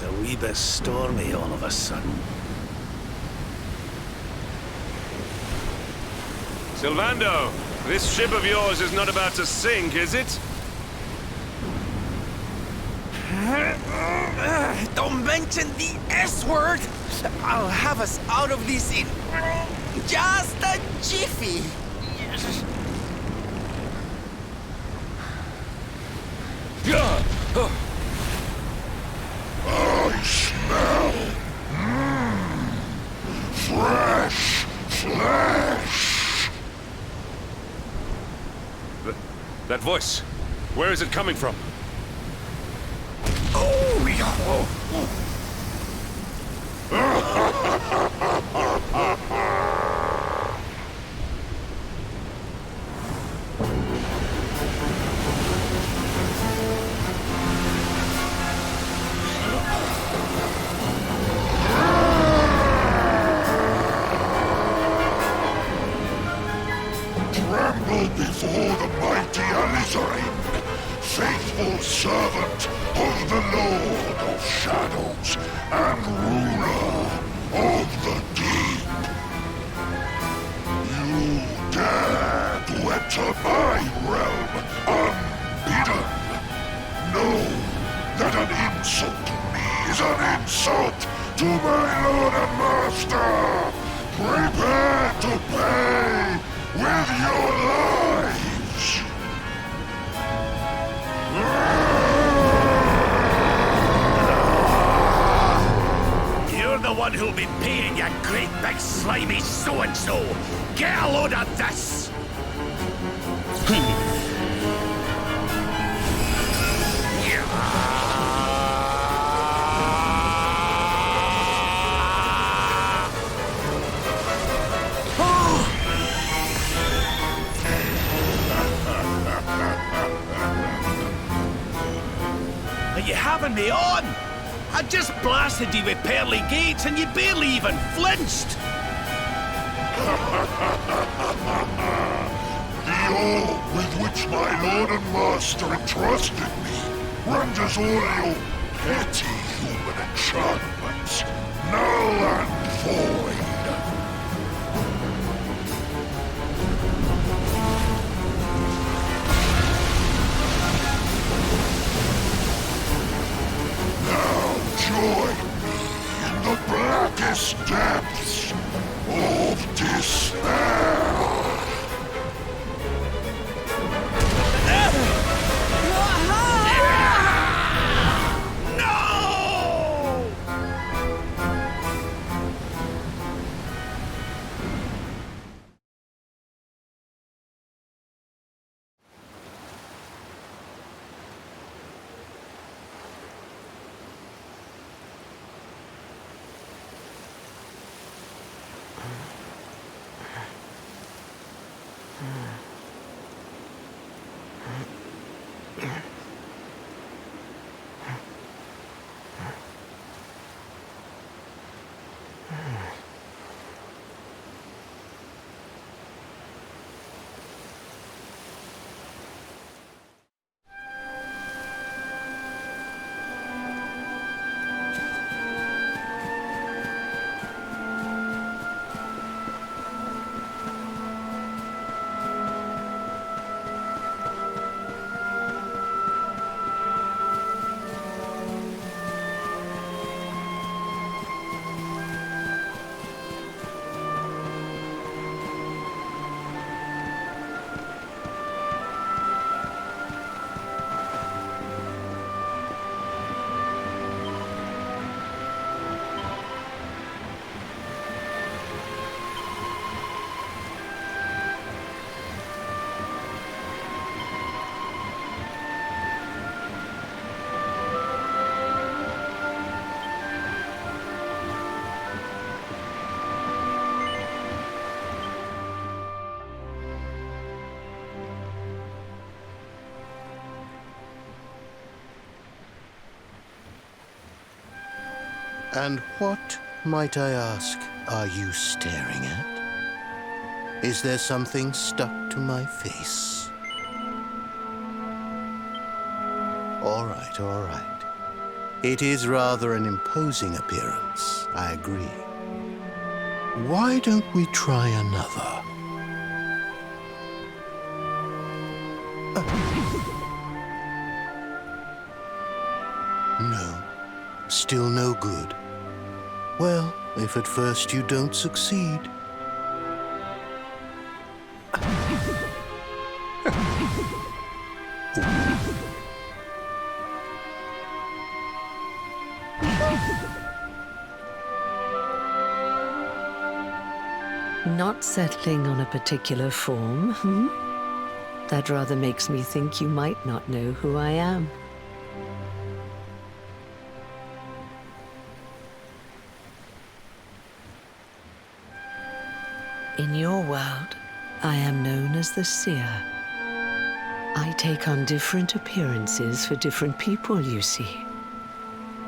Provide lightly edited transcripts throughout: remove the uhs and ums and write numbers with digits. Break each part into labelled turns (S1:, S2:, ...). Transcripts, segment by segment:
S1: It's a wee bit stormy all of a sudden.
S2: Sylvando, this ship of yours is not about to sink, is it?
S3: Don't mention the S word! I'll have us out of this in just a jiffy!
S4: I smell fresh flesh.
S2: That voice, where is it coming from?
S4: Oh, yeah. Tremble before the mighty Elusive, faithful servant of the Lord of Shadows and ruler of the deep. You dare to enter my realm unbidden. Know that an insult to me is an insult to my lord and master. Prepare to pay with your lives.
S1: You're the one who'll be paying, you great big slimy so-and-so! Get a load of this! Are you having me on? I just blasted you with pearly gates and you barely even flinched!
S4: The awe with which my lord and master entrusted me renders all your petty human enchantments null and void. Now join me in the blackest depths of despair.
S5: And what, might I ask, are you staring at? Is there something stuck to my face? All right, all right. It is rather an imposing appearance, I agree. Why don't we try another? No, still no good. Well, if at first you don't succeed.
S6: Not settling on a particular form, hmm? That rather makes me think you might not know who I am. In your world, I am known as the Seer. I take on different appearances for different people, you see.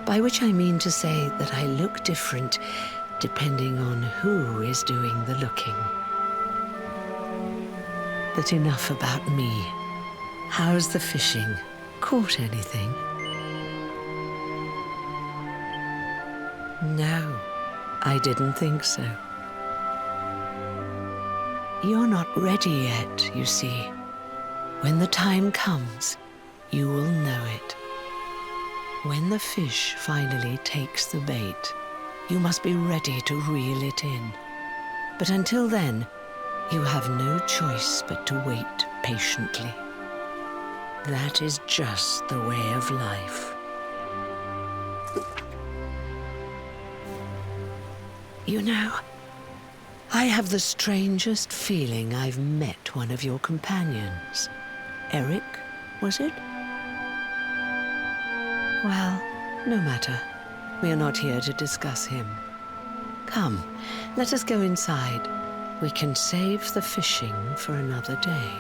S6: By which I mean to say that I look different depending on who is doing the looking. But enough about me. How's the fishing? Caught anything? No, I didn't think so. You're not ready yet, you see. When the time comes, you will know it. When the fish finally takes the bait, you must be ready to reel it in. But until then, you have no choice but to wait patiently. That is just the way of life. You know, I have the strangest feeling I've met one of your companions. Eric, was it? Well, no matter. We are not here to discuss him. Come, let us go inside. We can save the fishing for another day.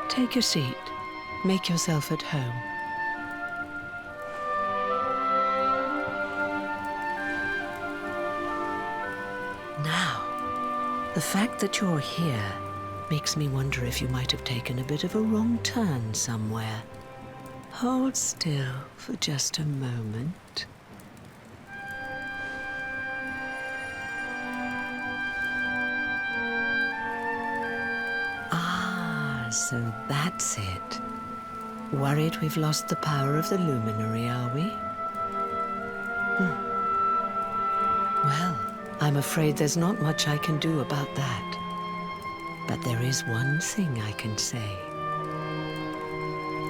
S6: Take your seat. Make yourself at home. Now, the fact that you're here makes me wonder if you might have taken a bit of a wrong turn somewhere. Hold still for just a moment. So that's it. Worried we've lost the power of the luminary, are we? Well, I'm afraid there's not much I can do about that. But there is one thing I can say.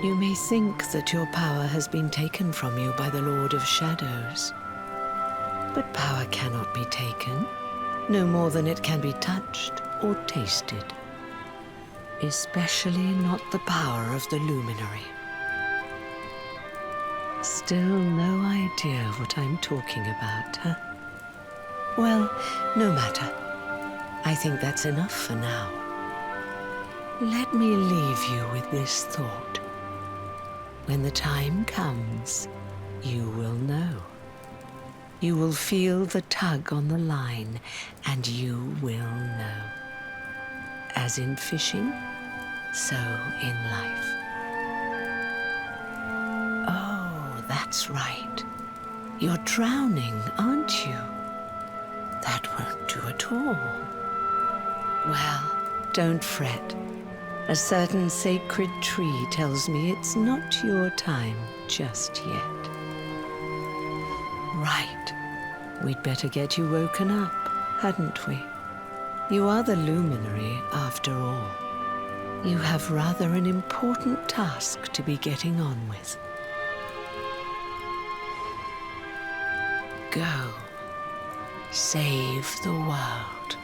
S6: You may think that your power has been taken from you by the Lord of Shadows. But power cannot be taken, no more than it can be touched or tasted. Especially not the power of the luminary. Still no idea what I'm talking about, huh? Well, no matter. I think that's enough for now. Let me leave you with this thought. When the time comes, you will know. You will feel the tug on the line, and you will know. As in fishing, so in life. Oh, that's right. You're drowning, aren't you? That won't do at all. Well, don't fret. A certain sacred tree tells me it's not your time just yet. Right. We'd better get you woken up, hadn't we? You are the luminary, after all. You have rather an important task to be getting on with. Go. Save the world.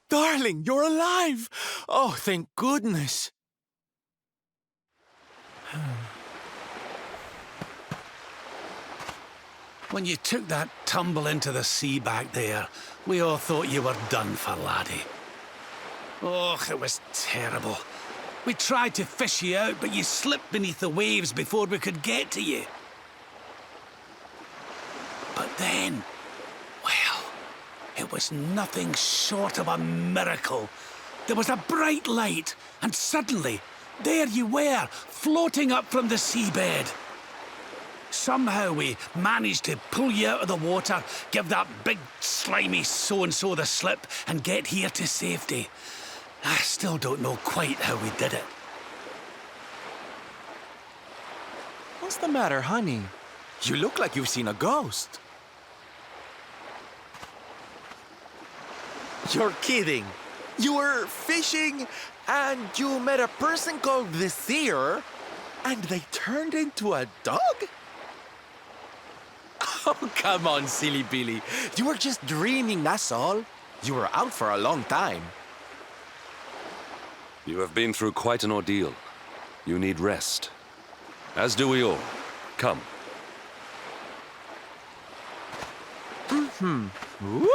S3: Darling, you're alive! Oh, thank goodness.
S1: When you took that tumble into the sea back there, we all thought you were done for, laddie. Oh, it was terrible. We tried to fish you out, but you slipped beneath the waves before we could get to you. But then, well, it was nothing short of a miracle. There was a bright light, and suddenly, there you were, floating up from the seabed. Somehow we managed to pull you out of the water, give that big, slimy so-and-so the slip, and get here to safety. I still don't know quite how we did it.
S3: What's the matter, honey? You look like you've seen a ghost. You're kidding. You were fishing, and you met a person called the Seer, and they turned into a dog? Oh, come on, silly Billy. You were just dreaming, that's all. You were out for a long time.
S2: You have been through quite an ordeal. You need rest. As do we all. Come.
S3: Whoop.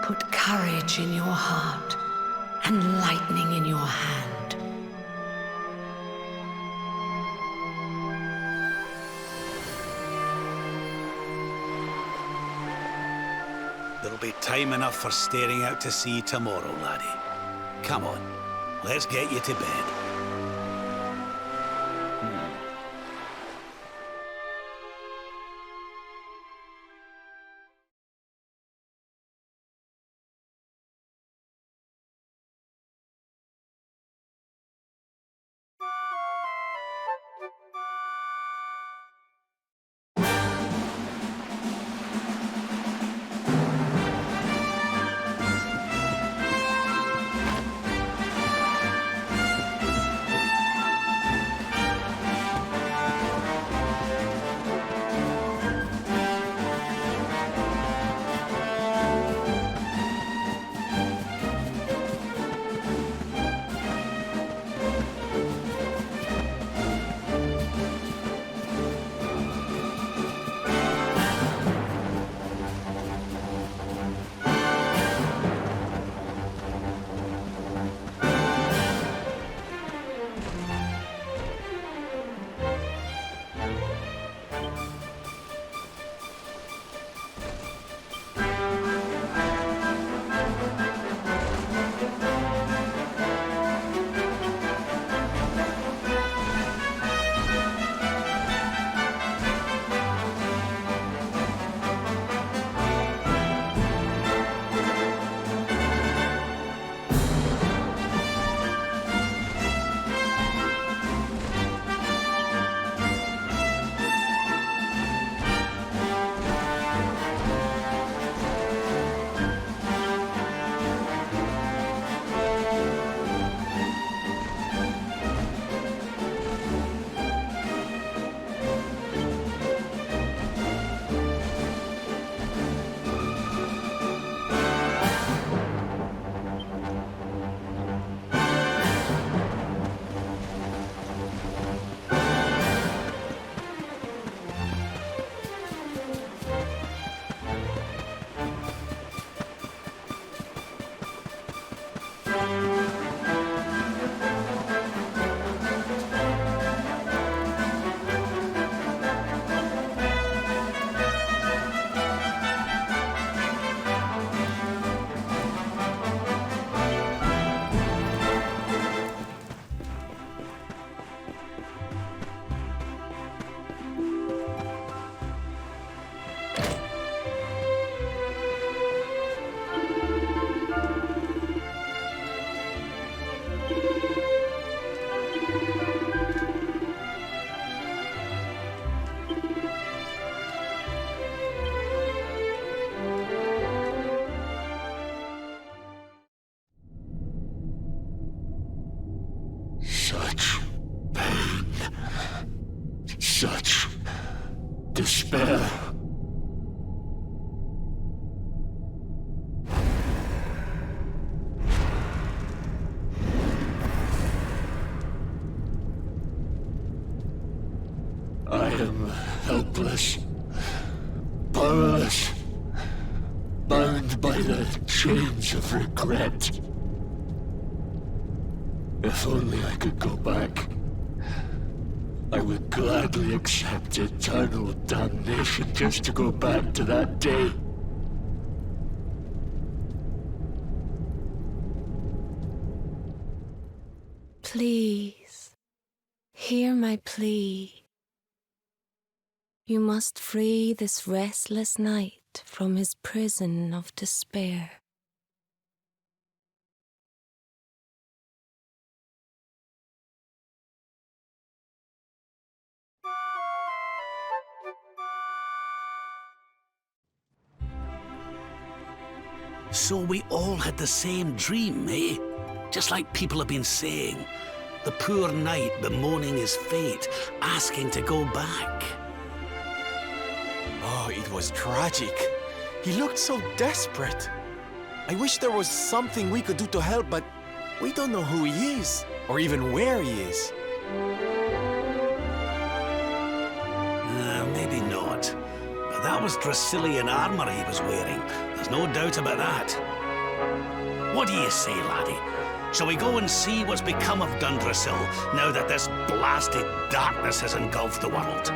S6: Put courage in your heart and lightning in your hand.
S1: There'll be time enough for staring out to sea tomorrow, laddie. Come on, let's get you to bed.
S7: despair. I am helpless, powerless, bound by the chains of regret. If only I could go back, I would gladly accept eternal damnation just to go back to that day.
S8: Please, hear my plea. You must free this restless knight from his prison of despair.
S1: So we all had the same dream, eh? Just like people have been saying. The poor knight bemoaning his fate, asking to go back.
S3: Oh, it was tragic. He looked so desperate. I wish there was something we could do to help, but we don't know who he is, or even where he is.
S1: Maybe not. But that was Dracilian armor he was wearing. There's no doubt about that. What do you say, laddie? Shall we go and see what's become of Dundrasil now that this blasted darkness has engulfed the world?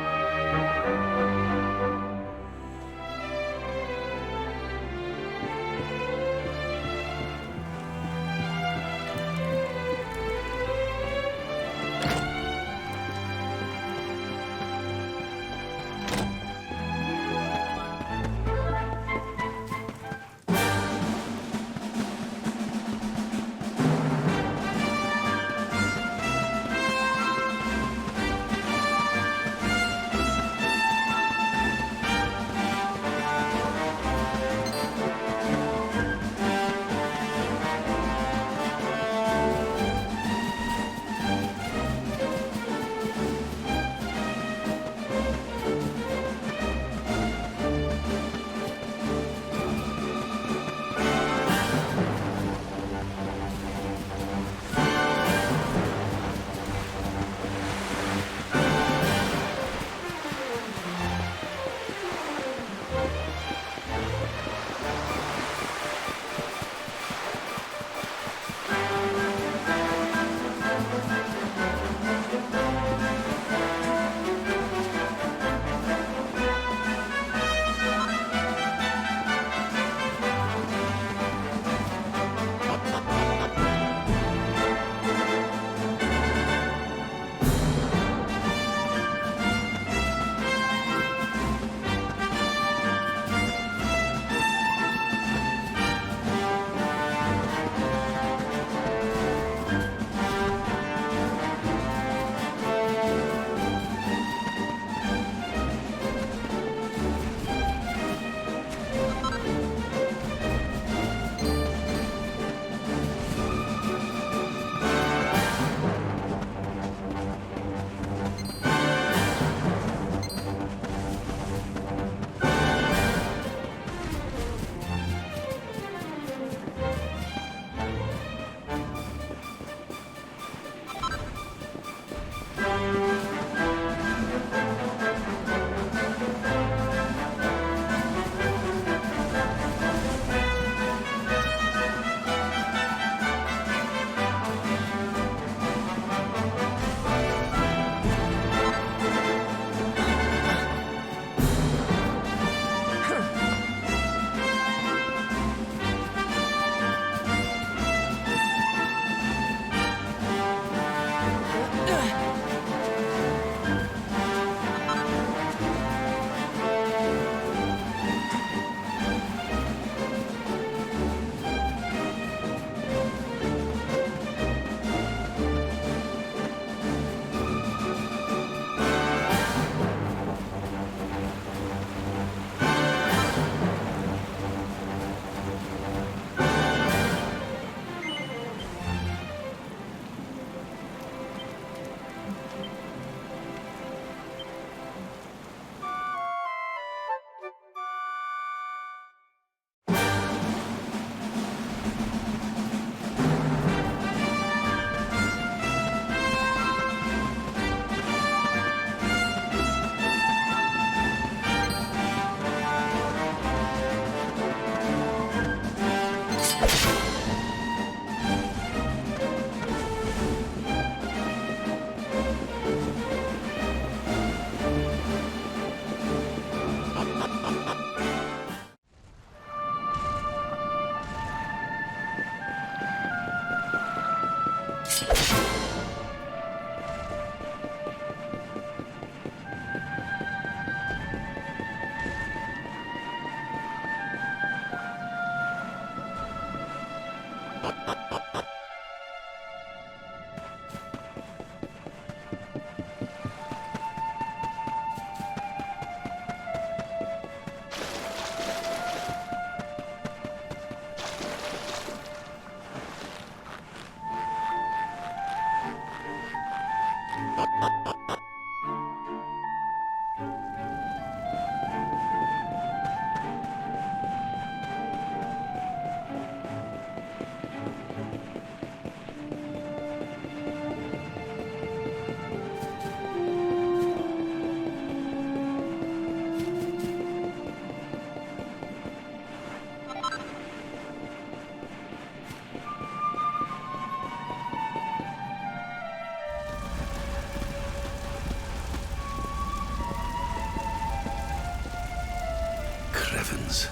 S1: heavens.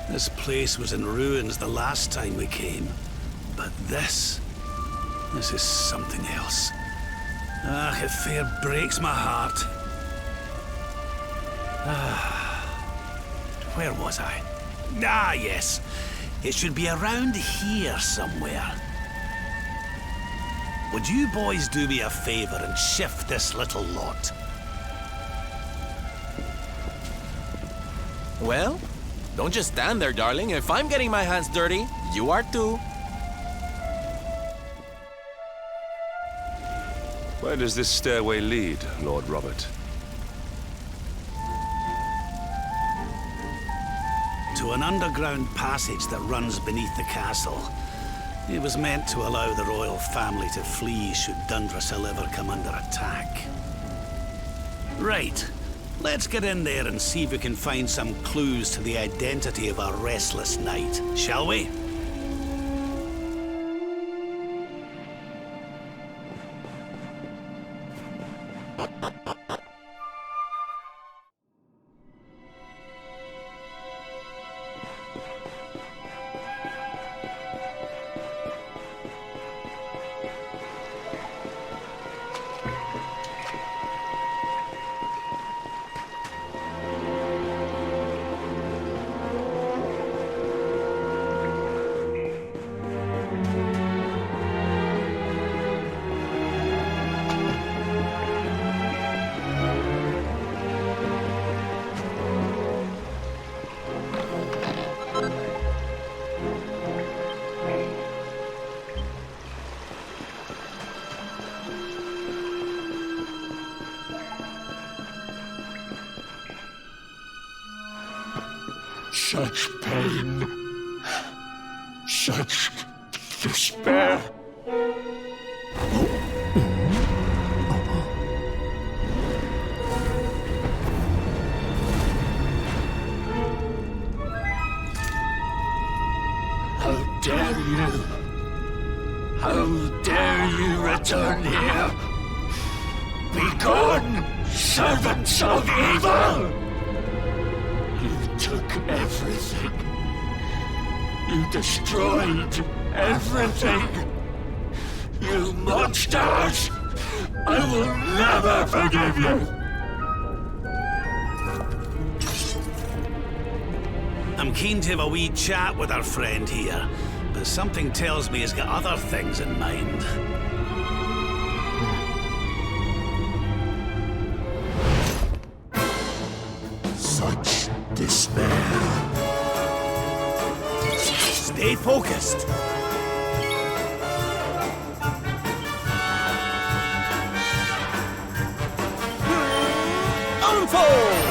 S1: This place was in ruins the last time we came. But this is something else. Ah, it fair breaks my heart. Where was I? Ah, yes. It should be around here somewhere. Would you boys do me a favor and shift this little lot?
S3: Well, don't just stand there, darling. If I'm getting my hands dirty, you are too.
S2: Where does this stairway lead, Lord Robert?
S1: To an underground passage that runs beneath the castle. It was meant to allow the royal family to flee should Dundrasil ever come under attack. Right. Let's get in there and see if we can find some clues to the identity of our restless knight, shall we?
S7: Such pain, such despair. How dare you? How dare you return here? Begone, servants of evil! You took everything. You destroyed everything. You monsters! I will never forgive you!
S1: I'm keen to have a wee chat with our friend here, but something tells me he's got other things in mind.
S7: Such despair.
S1: Stay focused. Unfold!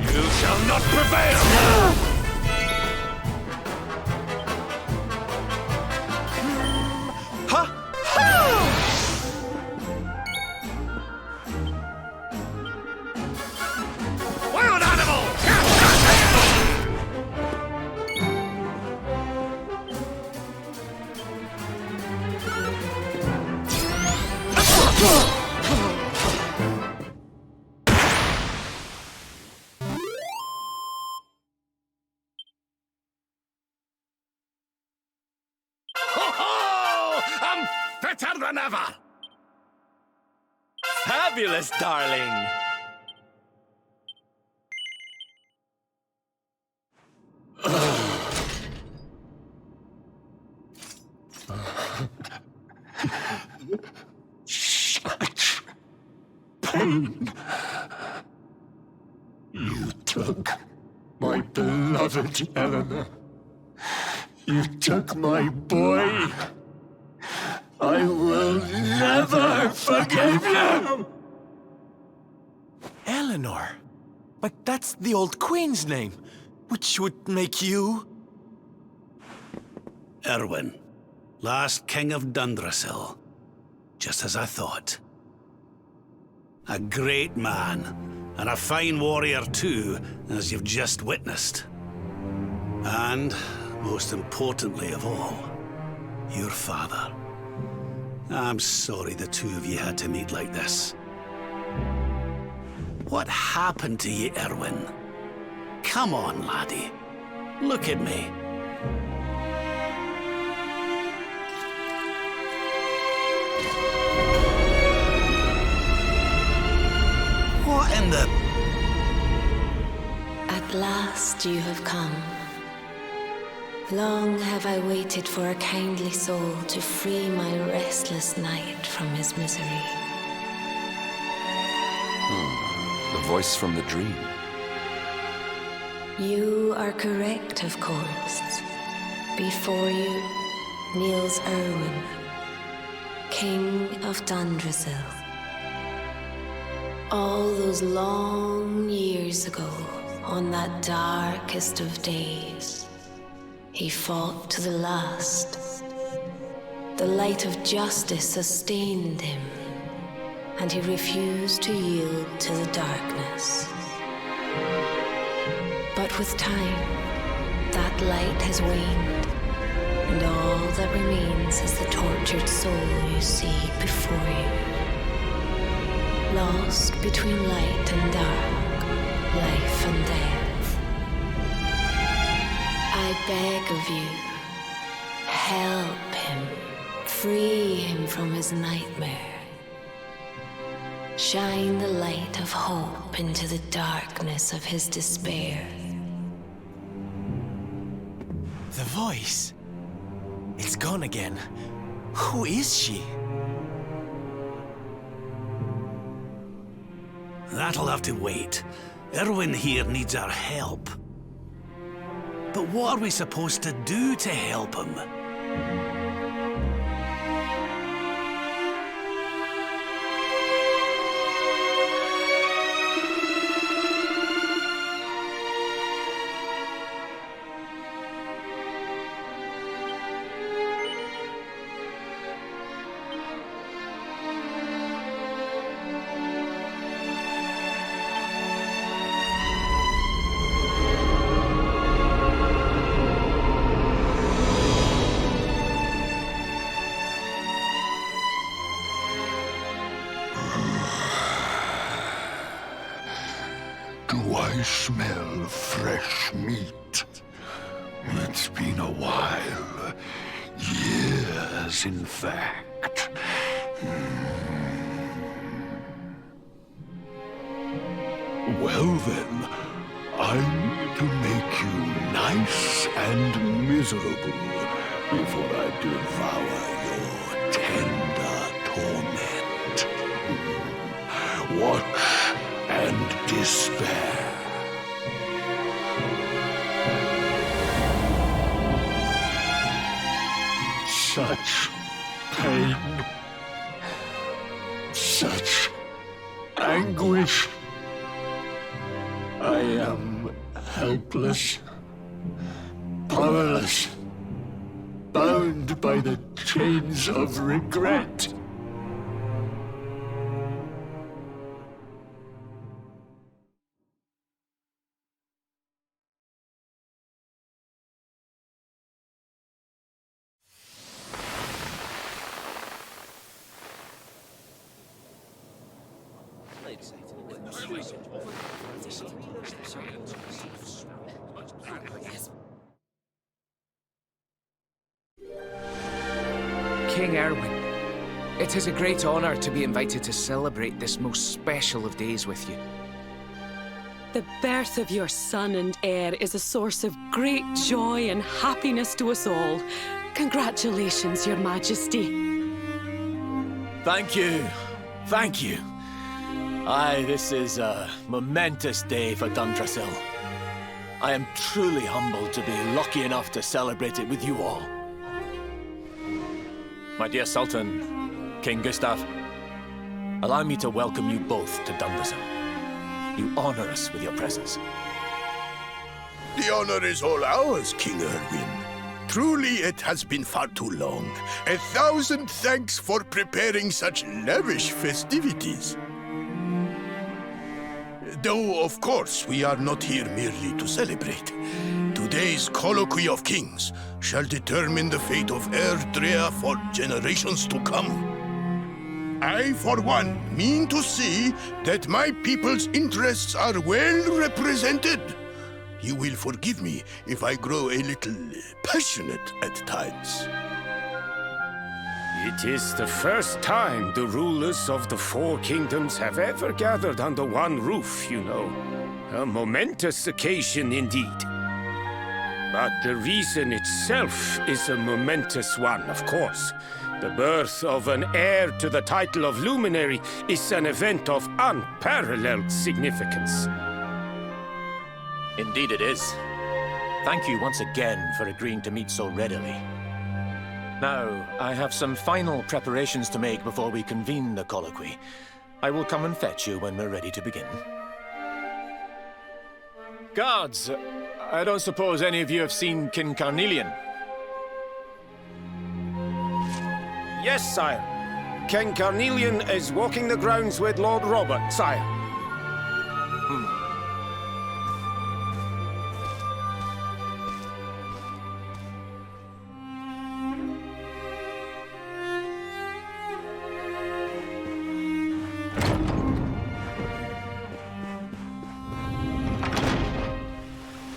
S1: You shall not prevail! Wild animal! I'm fitter than ever!
S3: Fabulous, darling!
S7: Such pain. You took my beloved Eleanor. You took my boy. I will never forgive you!
S3: Eleanor. But that's the old queen's name, which would make you...
S1: Erwin, last king of Dundrasil. Just as I thought. A great man, and a fine warrior too, as you've just witnessed. And, most importantly of all, your father. I'm sorry the two of you had to meet like this. What happened to you, Erwin? Come on, laddie. Look at me. What in the...
S8: At last you have come. Long have I waited for a kindly soul to free my restless knight from his misery.
S2: The voice from the dream.
S8: You are correct, of course. Before you kneels Erwin, King of Dundrasil. All those long years ago, on that darkest of days, he fought to the last. The light of justice sustained him, and he refused to yield to the darkness. But with time, that light has waned, and all that remains is the tortured soul you see before you. Lost between light and dark, life and death. I beg of you, help him, free him from his nightmare. Shine the light of hope into the darkness of his despair.
S3: The voice. It's gone again. Who is she?
S1: That'll have to wait. Erwin here needs our help. But what are we supposed to do to help him?
S4: Do I smell fresh meat? It's been a while. Years, in fact. Well then, I'm to make you nice and miserable before I devour your tender torment. Watch and despair.
S7: Such pain. Such anguish. I am helpless, powerless, bound by the chains of regret.
S9: King Erwin, it is a great honor to be invited to celebrate this most special of days with you.
S10: The birth of your son and heir is a source of great joy and happiness to us all. Congratulations, Your Majesty.
S3: Thank you. Thank you. Aye, this is a momentous day for Dundrasil. I am truly humbled to be lucky enough to celebrate it with you all. My dear Sultan, King Gustav, allow me to welcome you both to Dundrasil. You honor us with your presence.
S11: The honor is all ours, King Erwin. Truly, it has been far too long. 1,000 thanks for preparing such lavish festivities. Though, of course, we are not here merely to celebrate. Today's Colloquy of Kings shall determine the fate of Erdrea for generations to come. I, for one, mean to see that my people's interests are well represented. You will forgive me if I grow a little passionate at times.
S12: It is the first time the rulers of the Four Kingdoms have ever gathered under one roof, you know. A momentous occasion indeed. But the reason itself is a momentous one, of course. The birth of an heir to the title of Luminary is an event of unparalleled significance.
S3: Indeed it is. Thank you once again for agreeing to meet so readily. Now, I have some final preparations to make before we convene the colloquy. I will come and fetch you when we're ready to begin. Guards, I don't suppose any of you have seen King Carnelian?
S12: Yes, sire. King Carnelian is walking the grounds with Lord Robert, sire.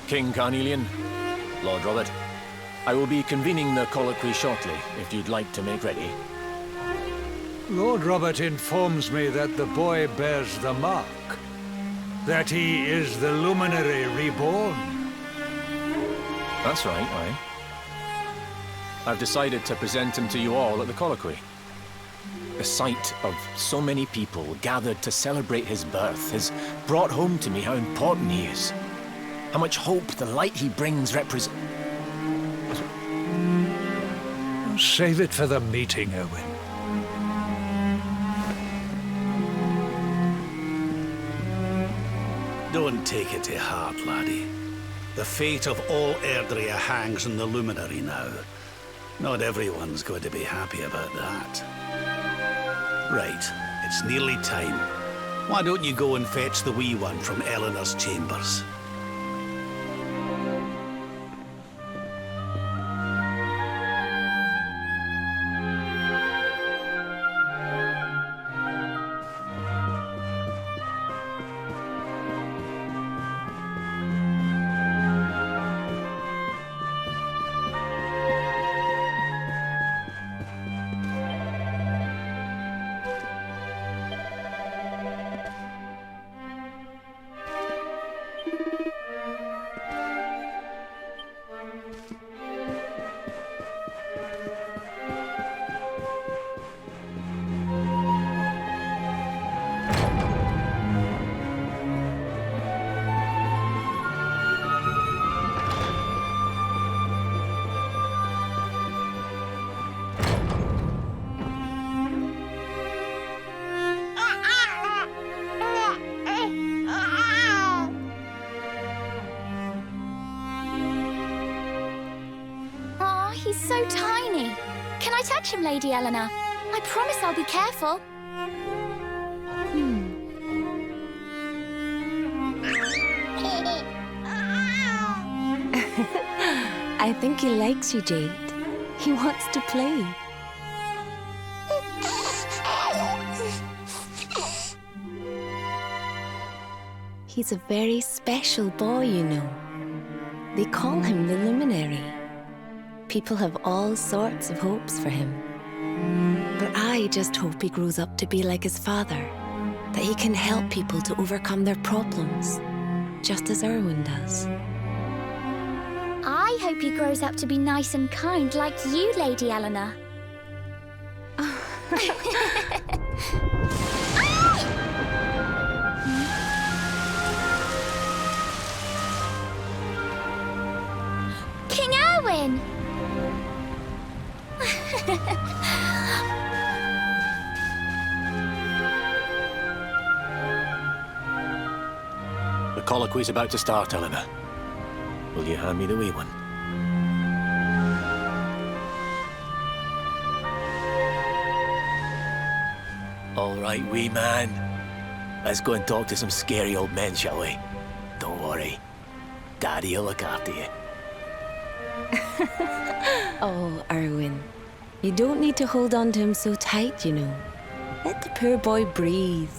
S3: King Carnelian, Lord Robert, I will be convening the colloquy shortly, if you'd like to make ready.
S13: Lord Robert informs me that the boy bears the mark. That he is the Luminary reborn.
S3: That's right, aye. I've decided to present him to you all at the colloquy. The sight of so many people gathered to celebrate his birth has brought home to me how important he is. How much hope the light he brings represents.
S13: Save it for the meeting, Owen.
S1: Don't take it to heart, laddie. The fate of all Erdrea hangs on the Luminary now. Not everyone's going to be happy about that. Right, it's nearly time. Why don't you go and fetch the wee one from Eleanor's chambers?
S14: He's so tiny. Can I touch him, Lady Eleanor? I promise I'll be careful.
S8: I think he likes you, Jade. He wants to play. He's a very special boy, you know. They call him the Luminary. People have all sorts of hopes for him. But I just hope he grows up to be like his father, that he can help people to overcome their problems, just as Erwin does.
S14: I hope he grows up to be nice and kind like you, Lady Eleanor. in.
S3: The colloquy's about to start, Eleanor. Will you hand me the wee one? All right, wee man. Let's go and talk to some scary old men, shall we? Don't worry. Daddy'll look after you.
S8: Oh, Erwin. You don't need to hold on to him so tight, you know. Let the poor boy breathe.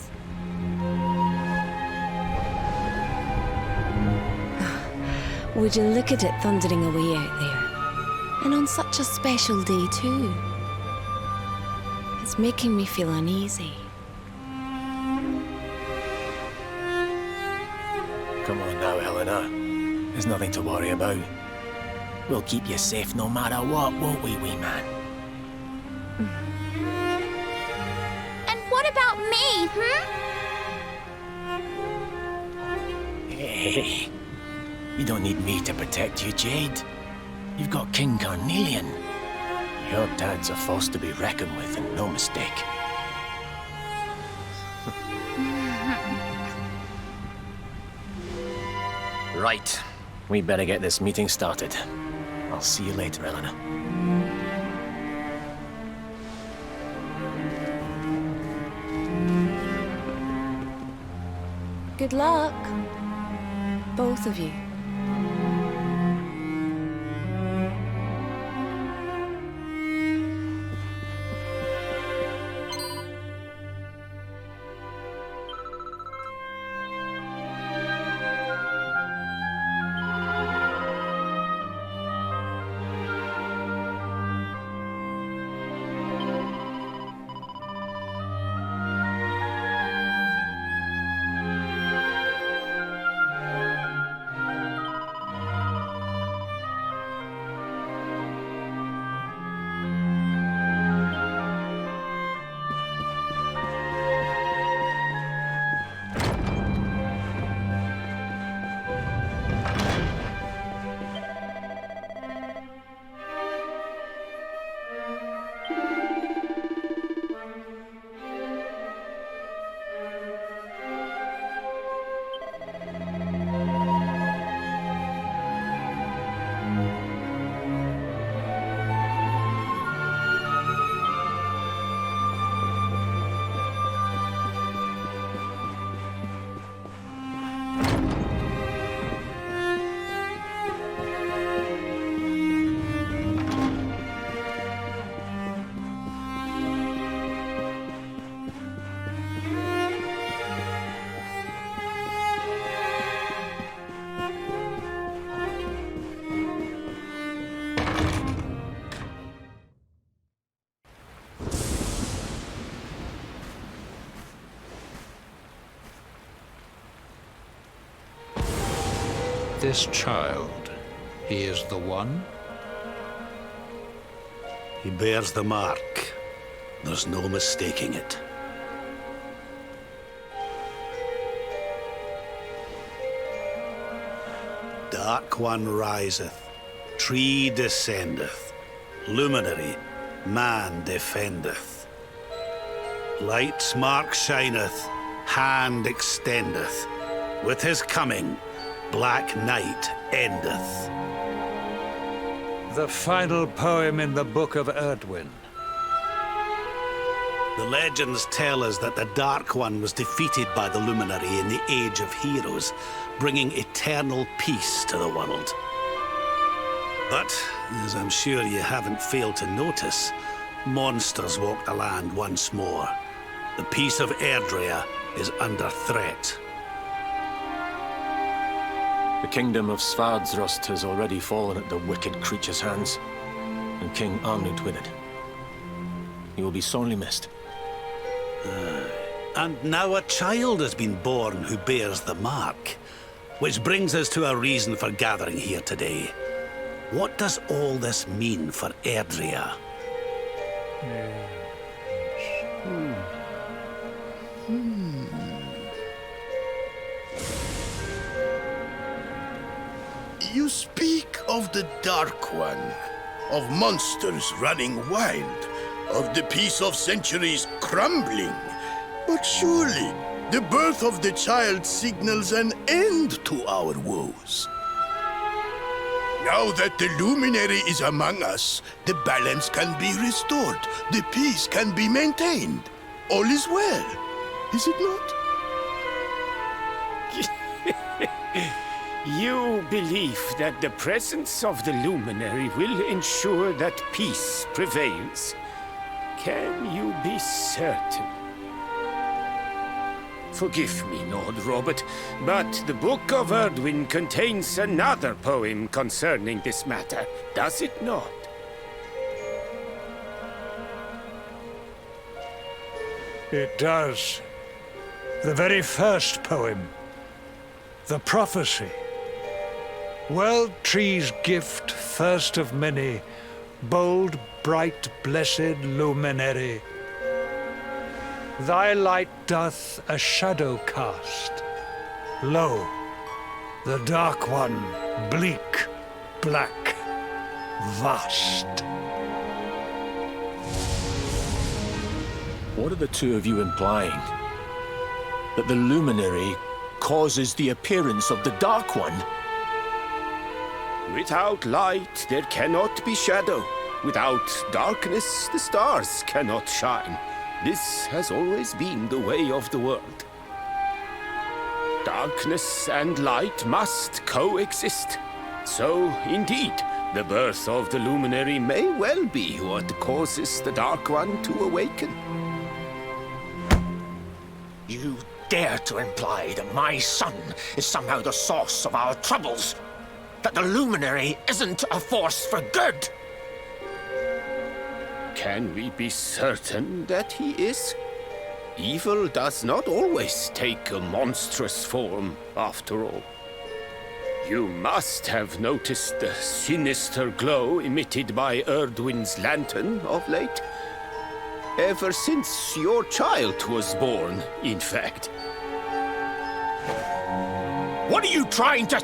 S8: Would you look at it thundering away out there? And on such a special day, too. It's making me feel uneasy.
S3: Come on now, Eleanor. There's nothing to worry about. We'll keep you safe no matter what, won't we, wee man?
S14: And what about me,
S3: Hey, you don't need me to protect you, Jade. You've got King Carnelian. Your dad's a force to be reckoned with, and no mistake. Right. We better get this meeting started. I'll see you later, Eleanor.
S8: Good luck. Both of you.
S1: This child, he is the one? He bears the mark. There's no mistaking it. Dark One riseth, tree descendeth, luminary, man defendeth. Light's mark shineth, hand extendeth. With his coming, black night endeth.
S13: The final poem in the Book of Erdwin.
S1: The legends tell us that the Dark One was defeated by the Luminary in the Age of Heroes, bringing eternal peace to the world. But, as I'm sure you haven't failed to notice, monsters walk the land once more. The peace of Erdrea is under threat.
S3: The kingdom of Zwaardsrust has already fallen at the wicked creature's hands, and King Arnut with it. He will be sorely missed.
S1: And now a child has been born who bears the mark, which brings us to a reason for gathering here today. What does all this mean for Erdrea?
S11: You speak of the Dark One, of monsters running wild, of the peace of centuries crumbling. But surely, the birth of the child signals an end to our woes. Now that the luminary is among us, the balance can be restored, the peace can be maintained. All is well, is it not?
S12: You believe that the presence of the luminary will ensure that peace prevails. Can you be certain? Forgive me, Lord Robert, but the Book of Erdwin contains another poem concerning this matter, does it not?
S13: It does. The very first poem. The prophecy. World tree's gift, first of many, bold, bright, blessed luminary. Thy light doth a shadow cast. Lo, the Dark One, bleak, black, vast.
S3: What are the two of you implying? That the luminary causes the appearance of the Dark One?
S12: Without light, there cannot be shadow. Without darkness, the stars cannot shine. This has always been the way of the world. Darkness and light must coexist. So, indeed, the birth of the luminary may well be what causes the Dark One to awaken.
S3: You dare to imply that my son is somehow the source of our troubles? That the luminary isn't a force for good?
S12: Can we be certain that he is? Evil does not always take a monstrous form, after all. You must have noticed the sinister glow emitted by Erdwin's lantern of late. Ever since your child was born, in fact.
S3: What are you trying to...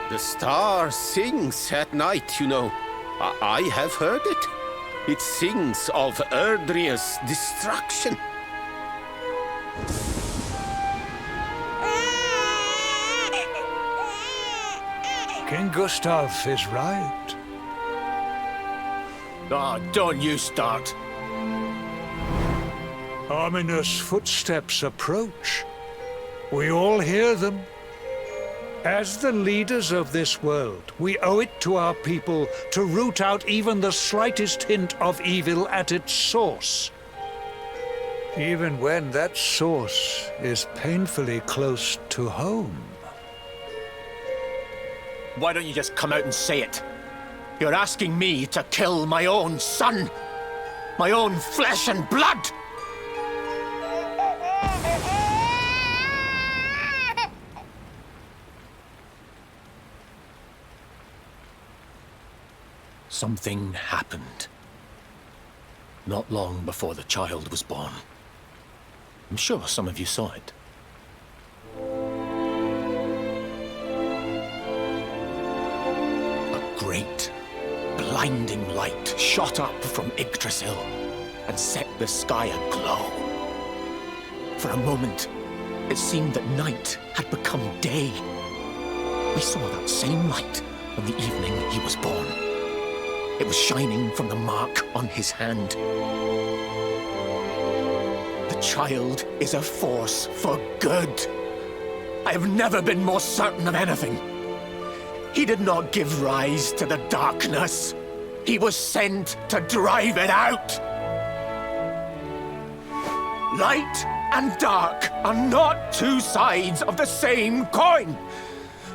S12: The star sings at night, you know. I have heard it. It sings of Erdria's destruction.
S13: King Gustav is right.
S3: Ah, don't you start.
S13: Ominous footsteps approach. We all hear them. As the leaders of this world, we owe it to our people to root out even the slightest hint of evil at its source. Even when that source is painfully close to home.
S3: Why don't you just come out and say it? You're asking me to kill my own son. My own flesh and blood. Something happened. Not long before the child was born. I'm sure some of you saw it. A great, blinding light shot up from Yggdrasil and set the sky aglow. For a moment, it seemed that night had become day. We saw that same light on the evening he was born. It was shining from the mark on his hand. The child is a force for good. I have never been more certain of anything. He did not give rise to the darkness. He was sent to drive it out. Light and dark are not two sides of the same coin.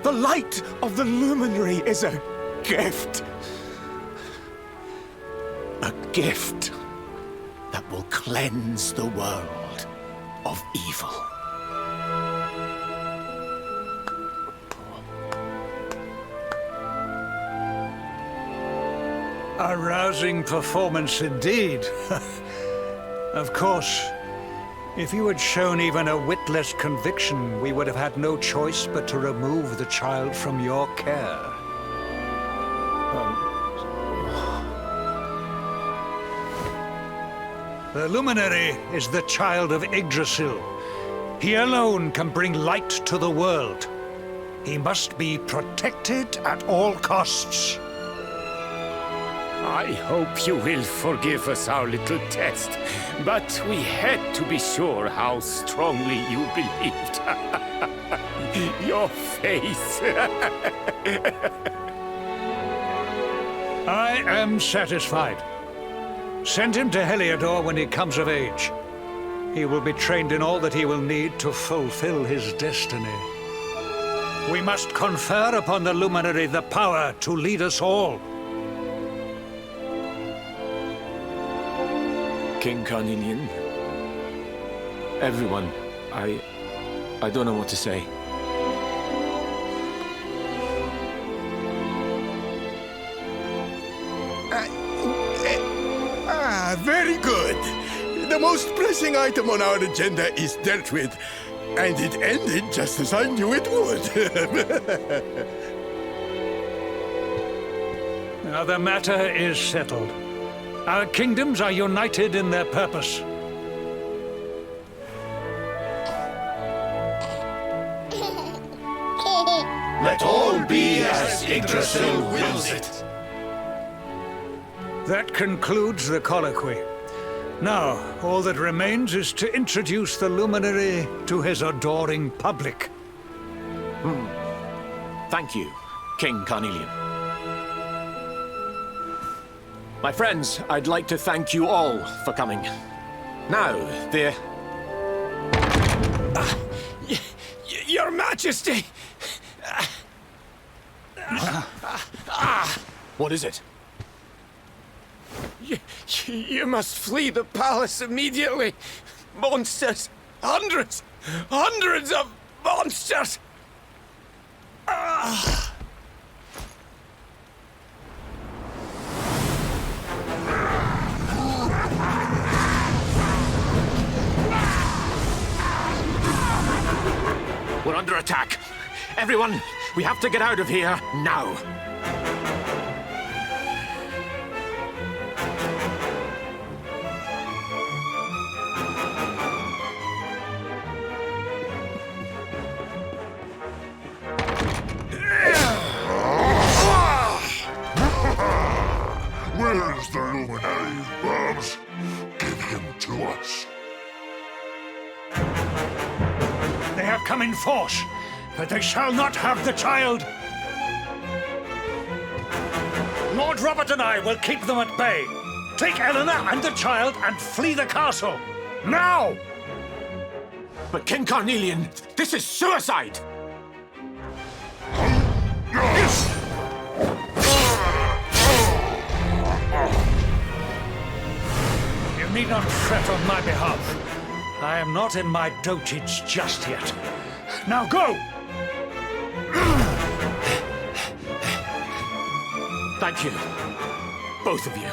S3: The light of the luminary is a gift. A gift that will cleanse the world of evil.
S13: A rousing performance indeed. Of course, if you had shown even a whit less conviction, we would have had no choice but to remove the child from your care. The Luminary is the child of Yggdrasil. He alone can bring light to the world. He must be protected at all costs.
S12: I hope you will forgive us our little test, but we had to be sure how strongly you believed. Your face.
S13: I am satisfied. Send him to Heliodor when he comes of age. He will be trained in all that he will need to fulfill his destiny. We must confer upon the Luminary the power to lead us all.
S3: King Carnelian. Everyone, I don't know what to say.
S11: Very good. The most pressing item on our agenda is dealt with, and it ended just as I knew it would.
S13: Now the matter is settled. Our kingdoms are united in their purpose.
S4: Let all be as Yggdrasil wills it.
S13: That concludes the colloquy. Now, all that remains is to introduce the Luminary to his adoring public.
S3: Thank you, King Carnelian. My friends, I'd like to thank you all for coming. Now,
S12: Your Majesty!
S3: What is it?
S12: You must flee the palace immediately. Monsters! Hundreds of monsters!
S3: We're under attack. Everyone, we have to get out of here now.
S4: Where's the Luminary, Babs? Give him to us.
S13: They have come in force, but they shall not have the child. Lord Robert and I will keep them at bay. Take Eleanor and the child and flee the castle. Now!
S3: But King Carnelian, this is suicide!
S13: You need not fret on my behalf. I am not in my dotage just yet. Now go!
S3: Thank you, both of you.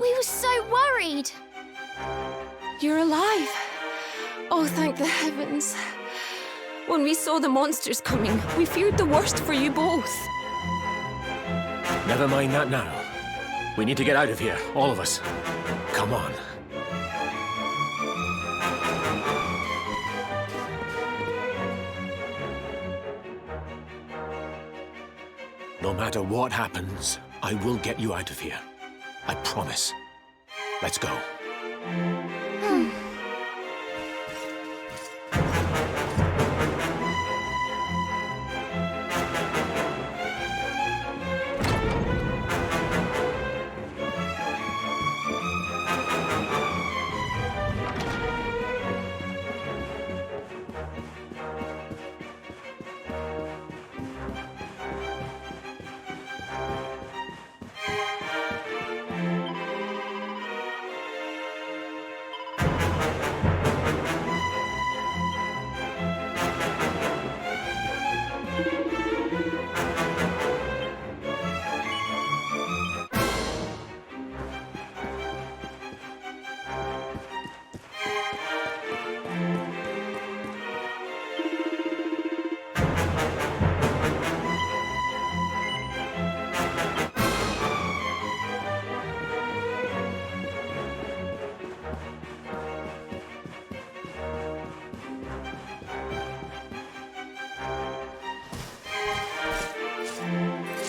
S14: We were so worried.
S8: You're alive. Oh, thank the heavens. When we saw the monsters coming, we feared the worst for you both.
S3: Never mind that now. We need to get out of here, all of us. Come on. No matter what happens, I will get you out of here. I promise. Let's go.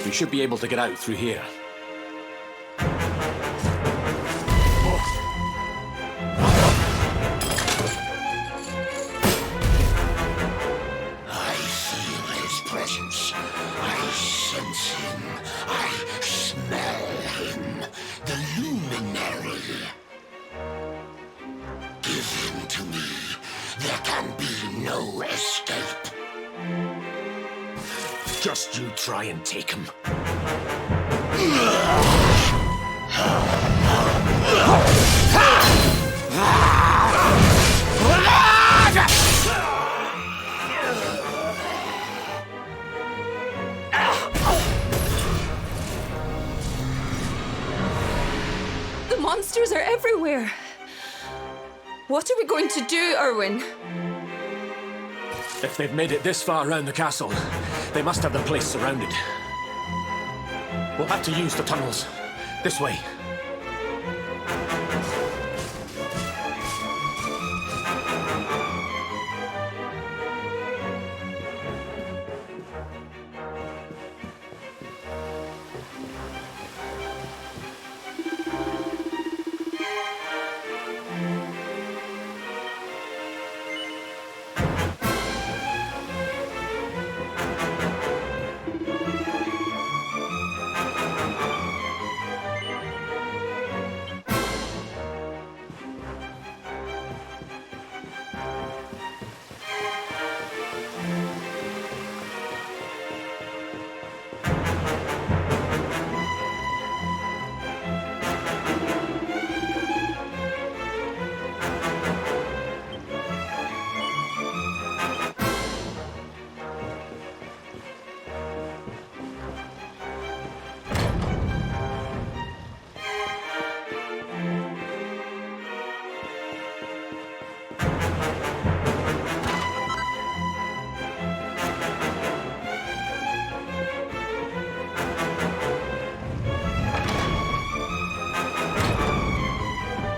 S3: We should be able to get out through here.
S4: I feel his presence. I sense him. I smell him. The luminary. Give him to me. There can be no escape.
S3: Just you try and take him.
S15: The monsters are everywhere. What are we going to do, Erwin?
S3: If they've made it this far around the castle, they must have the place surrounded. We'll have to use the tunnels. This way.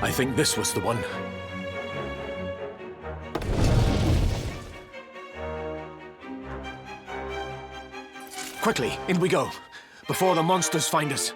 S3: I think this was the one. Quickly, in we go, before the monsters find us.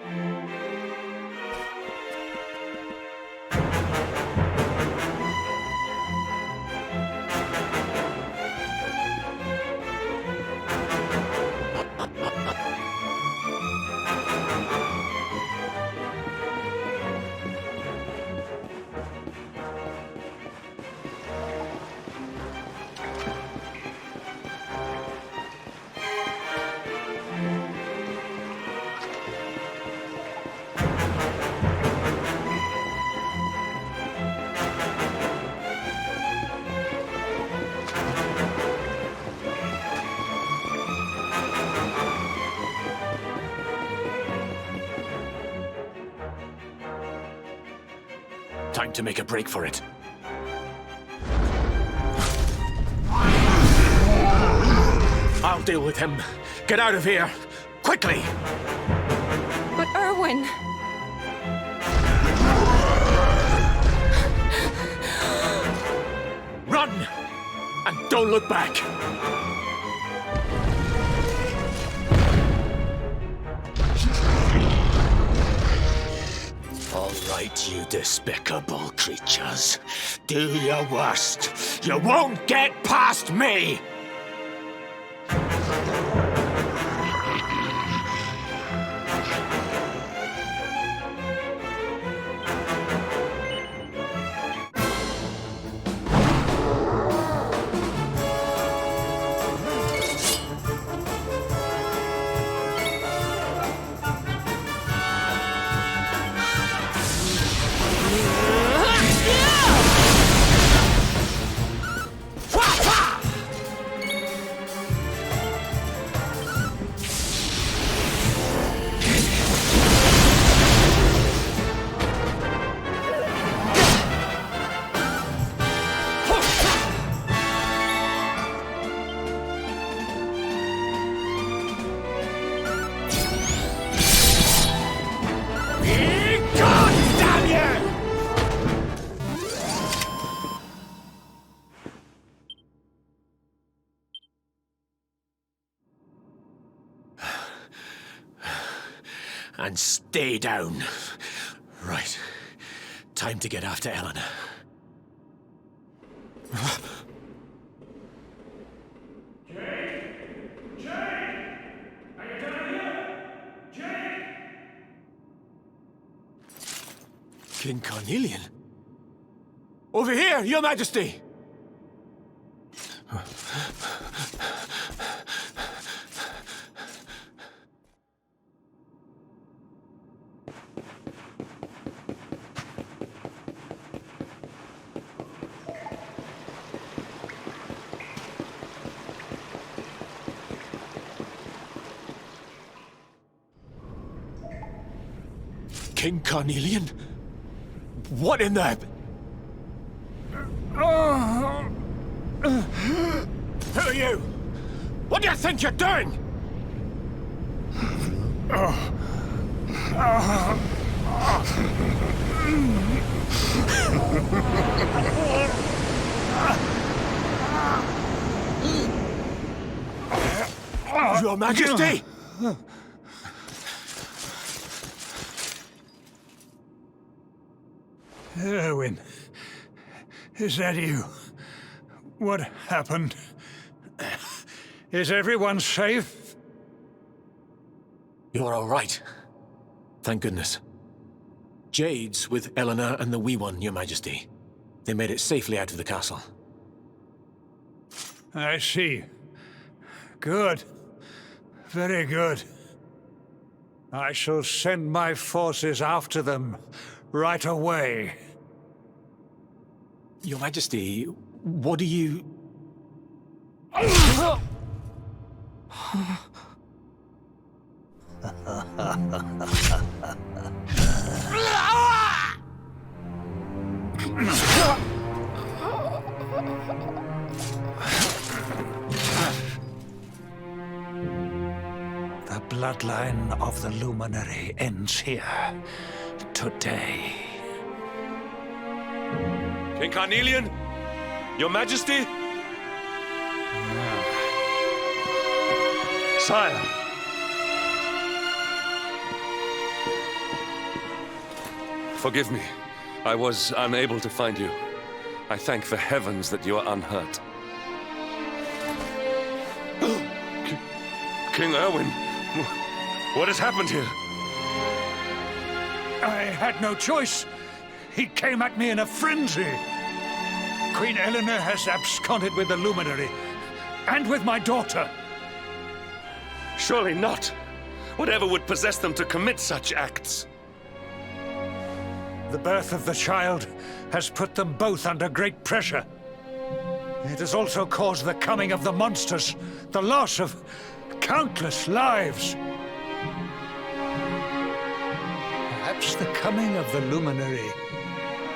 S3: Time to make a break for it. I'll deal with him. Get out of here! Quickly!
S15: But Erwin...
S3: Run! And don't look back!
S7: All right, you despicable creatures. Do your worst. You won't get past me! And stay down. Right. Time to get after Elena.
S13: Jade! Jade! Are you down here? Jade!
S3: King Carnelian? Over here, Your Majesty! King Carnelian? What in the... Who are you? What do you think you're doing? Your Majesty!
S13: Erwin, is that you? What happened? Is everyone safe?
S3: You're all right. Thank goodness. Jade's with Eleanor and the Wee One, Your Majesty. They made it safely out of the castle.
S13: I see. Good. Very good. I shall send my forces after them right away.
S3: Your Majesty, what do you...
S13: The bloodline of the Luminary ends here today.
S2: King Carnelian? Your Majesty?
S13: Sire.
S2: Forgive me. I was unable to find you. I thank the heavens that you are unhurt. King Erwin, what has happened here?
S13: I had no choice. He came at me in a frenzy. Queen Eleanor has absconded with the Luminary, and with my daughter.
S2: Surely not. Whatever would possess them to commit such acts?
S13: The birth of the child has put them both under great pressure. It has also caused the coming of the monsters, the loss of countless lives. Perhaps the coming of the Luminary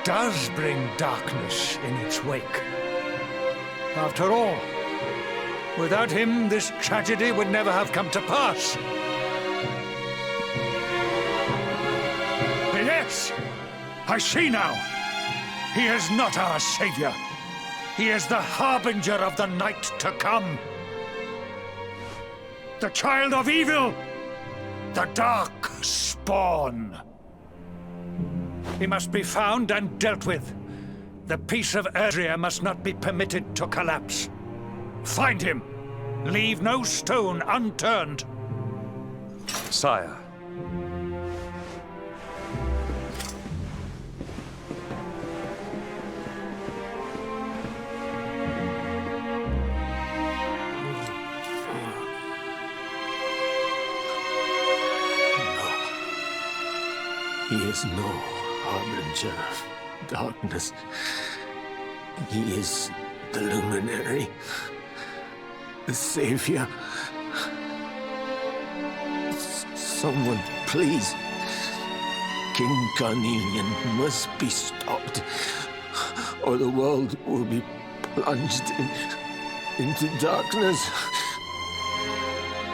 S13: does bring darkness in its wake. After all, without him, this tragedy would never have come to pass. Yes, I see now. He is not our savior. He is the harbinger of the night to come. The child of evil. The dark spawn. He must be found and dealt with. The peace of Erdrea must not be permitted to collapse. Find him. Leave no stone unturned.
S2: Sire.
S7: He is no harbinger of darkness. He is the luminary, the savior. Someone, please. King Carnelian must be stopped, or the world will be plunged into darkness.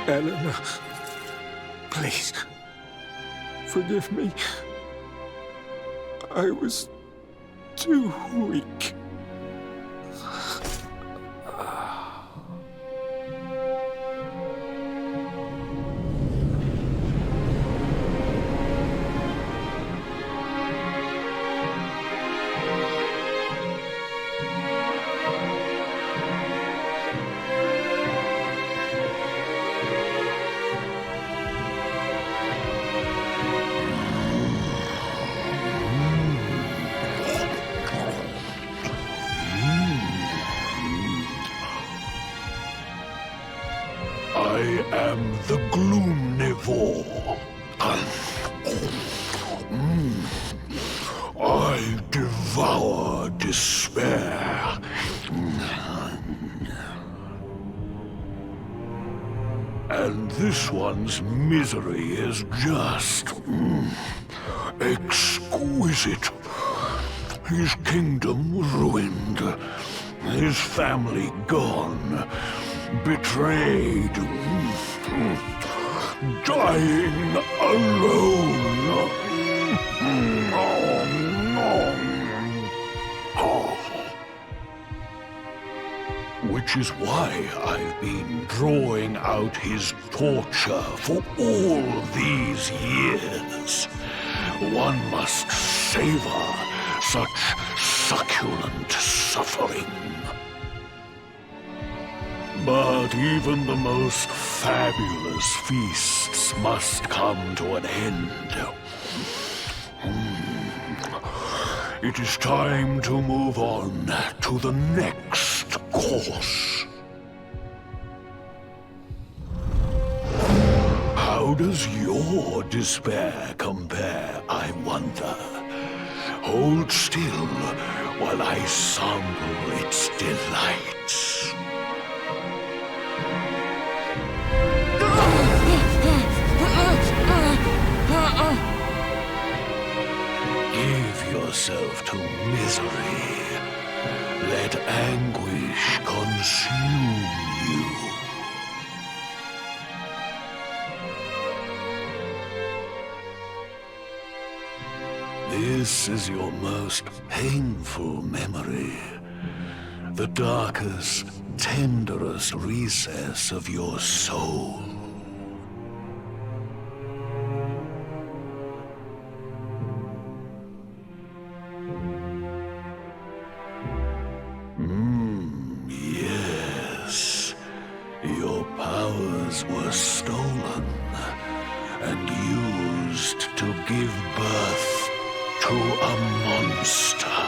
S7: Eleanor, please, forgive me. I was too weak.
S4: I am the Gloomnivore. I devour despair. And this one's misery is just exquisite. His kingdom ruined, his family gone, betrayed, dying alone. Which is why I've been drawing out his torture for all these years. One must savor such succulent suffering. But even the most fabulous feasts must come to an end. It is time to move on to the next course. How does your despair compare, I wonder? Hold still while I sample its delights. Give yourself to misery. Let anguish consume you. This is your most painful memory. The darkest, tenderest recess of your soul. Yes. Your powers were stolen and used to give birth to a monster.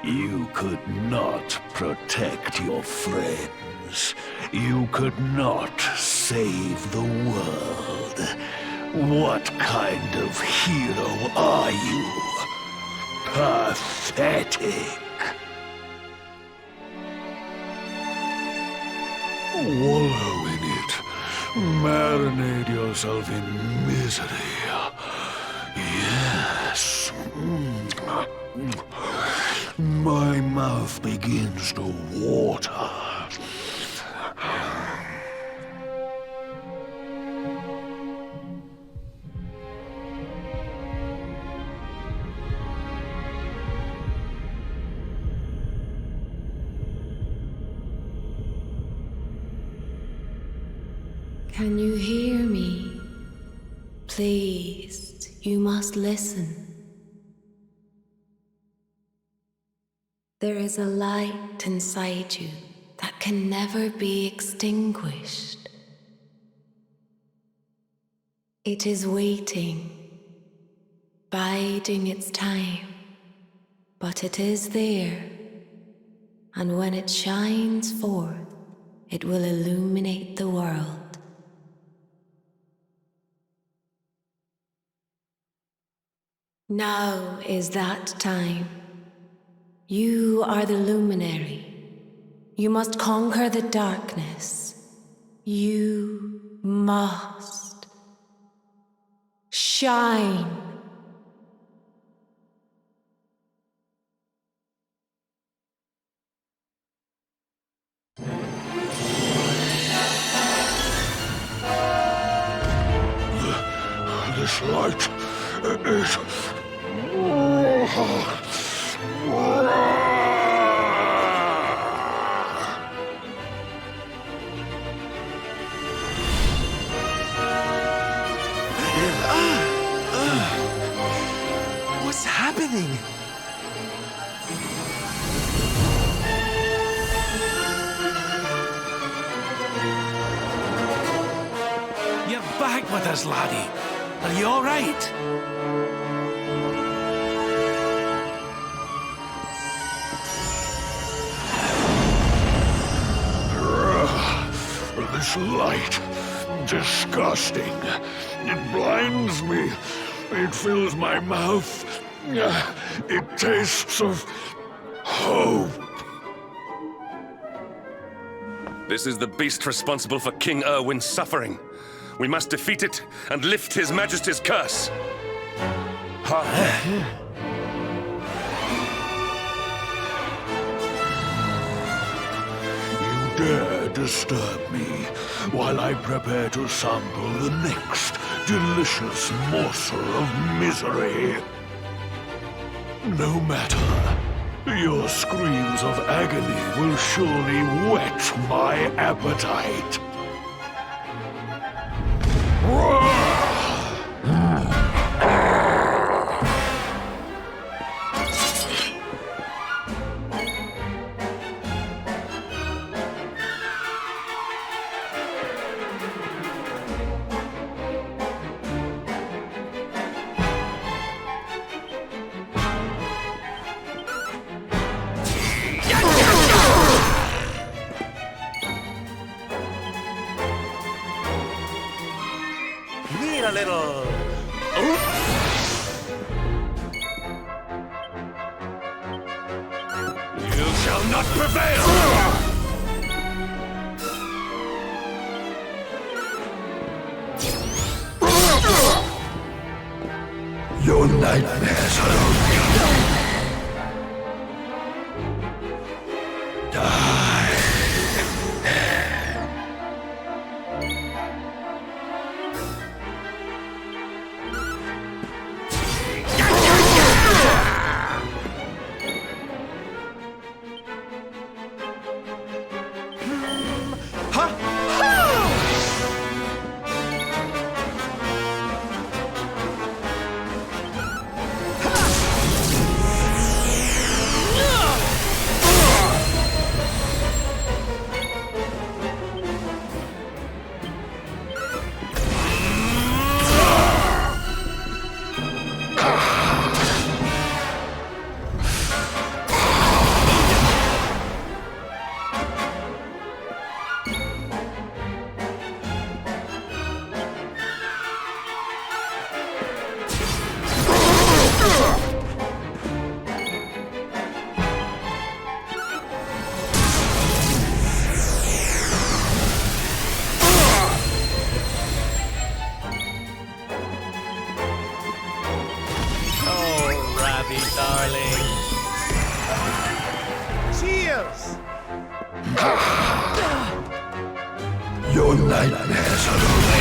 S4: You could not protect your friends. You could not save the world. What kind of hero are you? Pathetic. Wallow in it. Marinate yourself in misery. Yes. My mouth begins to water.
S8: Can you hear me? Please, you must listen. There is a light inside you that can never be extinguished. It is waiting, biding its time, but it is there, and when it shines forth, it will illuminate the world. Now is that time. You are the luminary. You must conquer the darkness. You must shine.
S4: This light is...
S16: What's happening?
S1: You're back with us, laddie. Are you all right?
S4: This light, disgusting. It blinds me. It fills my mouth. It tastes of hope.
S2: This is the beast responsible for King Erwin's suffering. We must defeat it and lift His Majesty's curse.
S4: You dare disturb me while I prepare to sample the next delicious morsel of misery. No matter. Your screams of agony will surely whet my appetite.
S16: A little.
S4: You shall not prevail! Your nightmares alone. Your nightmares are over.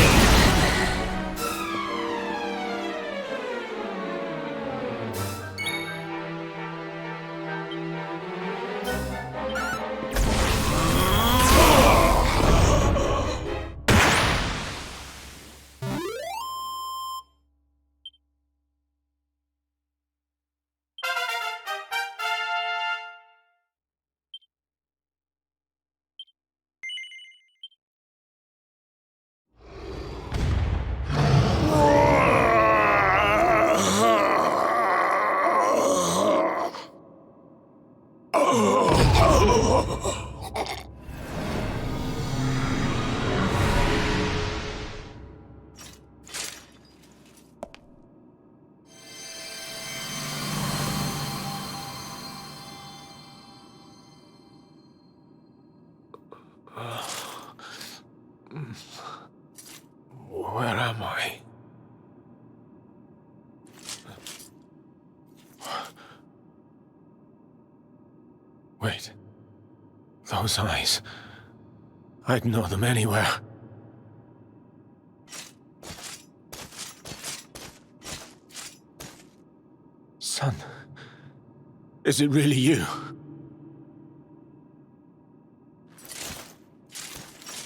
S3: Wait. Those eyes. I'd know them anywhere. Son, is it really you?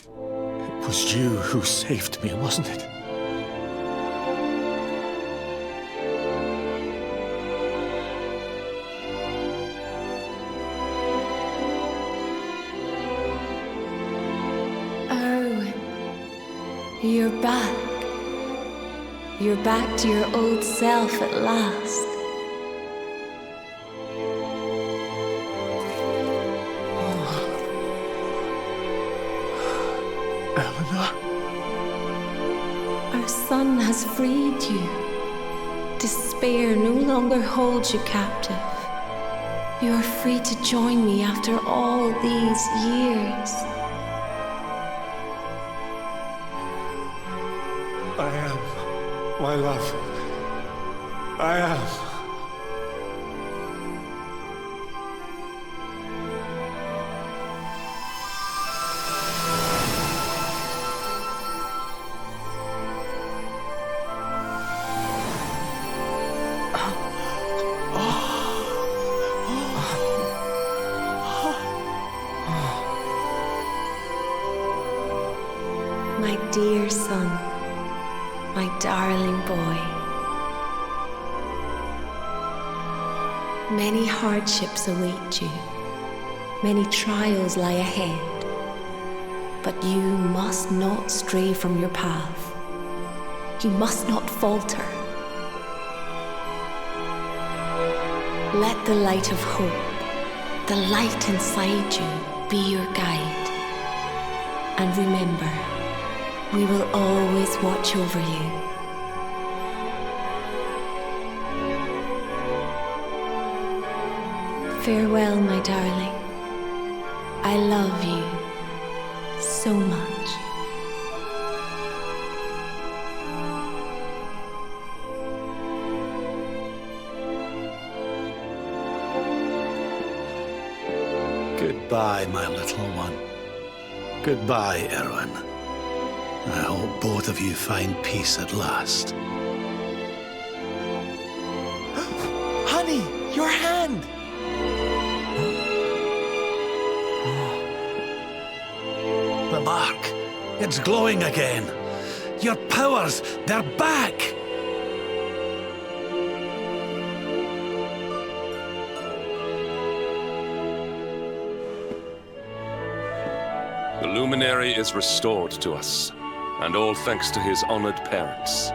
S3: It was you who saved me, wasn't it?
S8: You're back. You're back to your old self at last.
S7: Eleanor?
S8: Our son has freed you. Despair no longer holds you captive. You are free to join me after all these years.
S7: I am, my love. I am.
S8: My dear son, my darling boy. Many hardships await you. Many trials lie ahead. But you must not stray from your path. You must not falter. Let the light of hope, the light inside you, be your guide. And remember, we will always watch over you. Farewell, my darling. I love you so much.
S1: Goodbye, my little one. Goodbye, Erwin. I hope both of you find peace at last.
S16: Honey, your hand!
S1: The mark. It's glowing again. Your powers, they're back!
S2: The luminary is restored to us, and all thanks to his honored parents.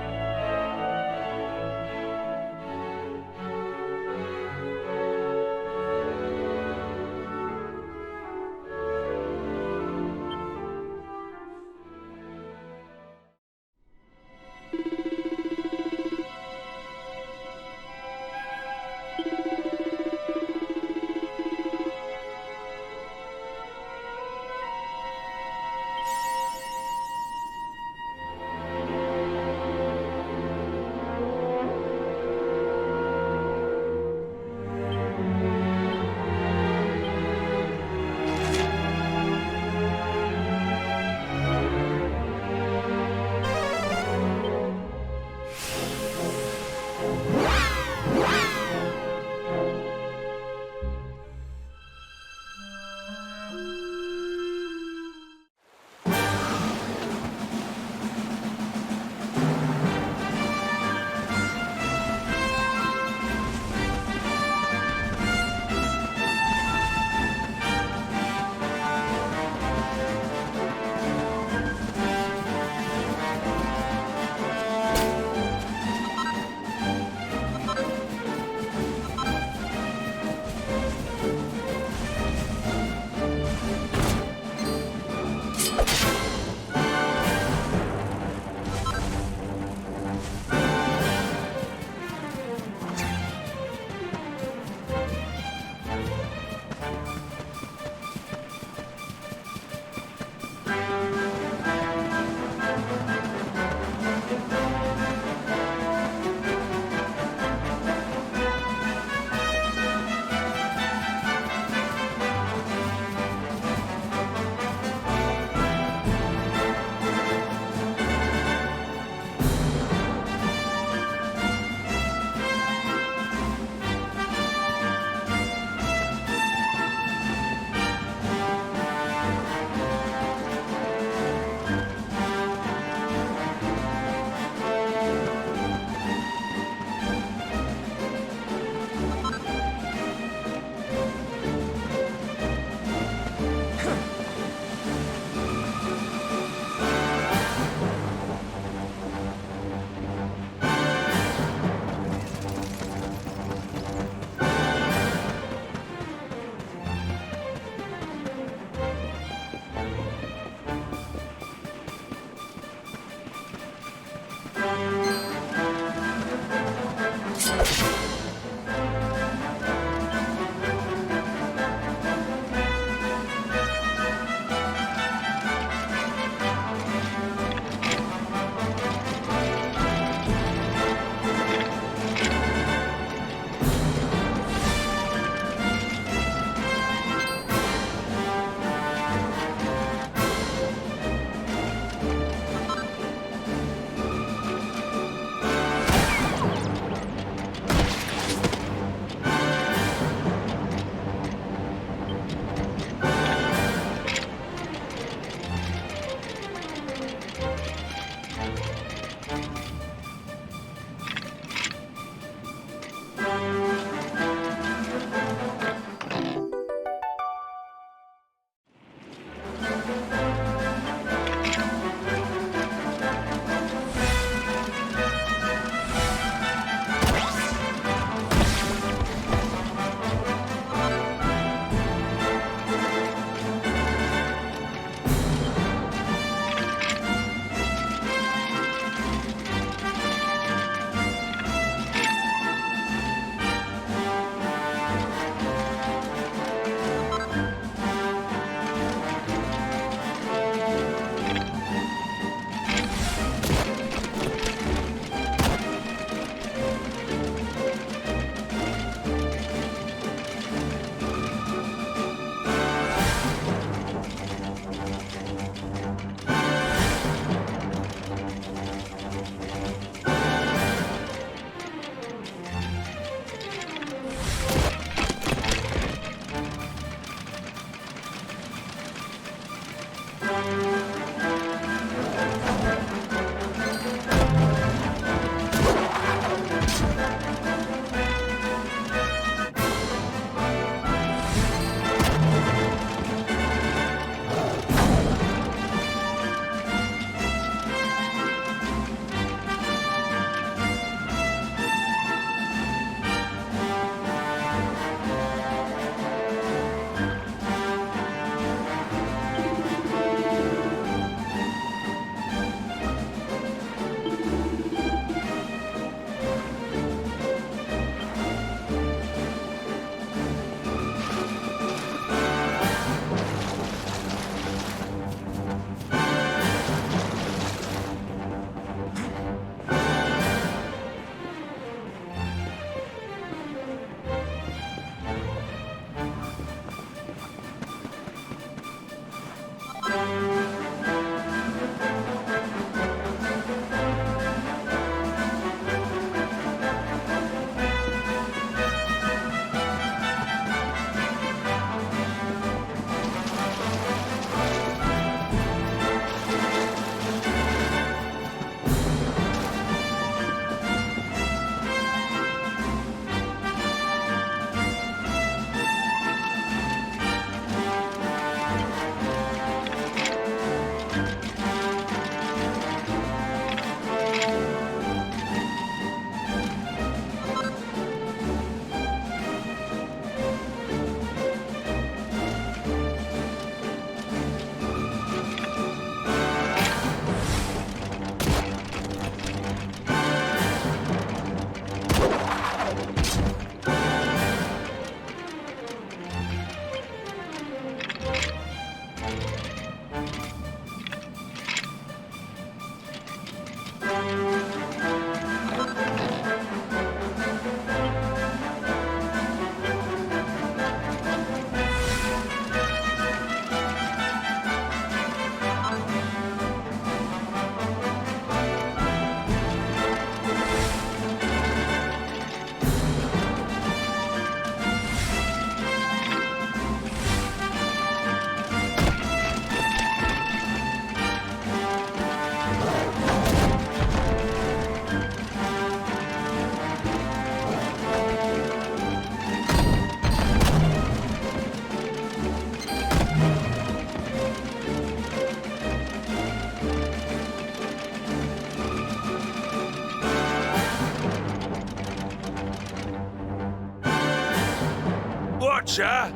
S17: Archer?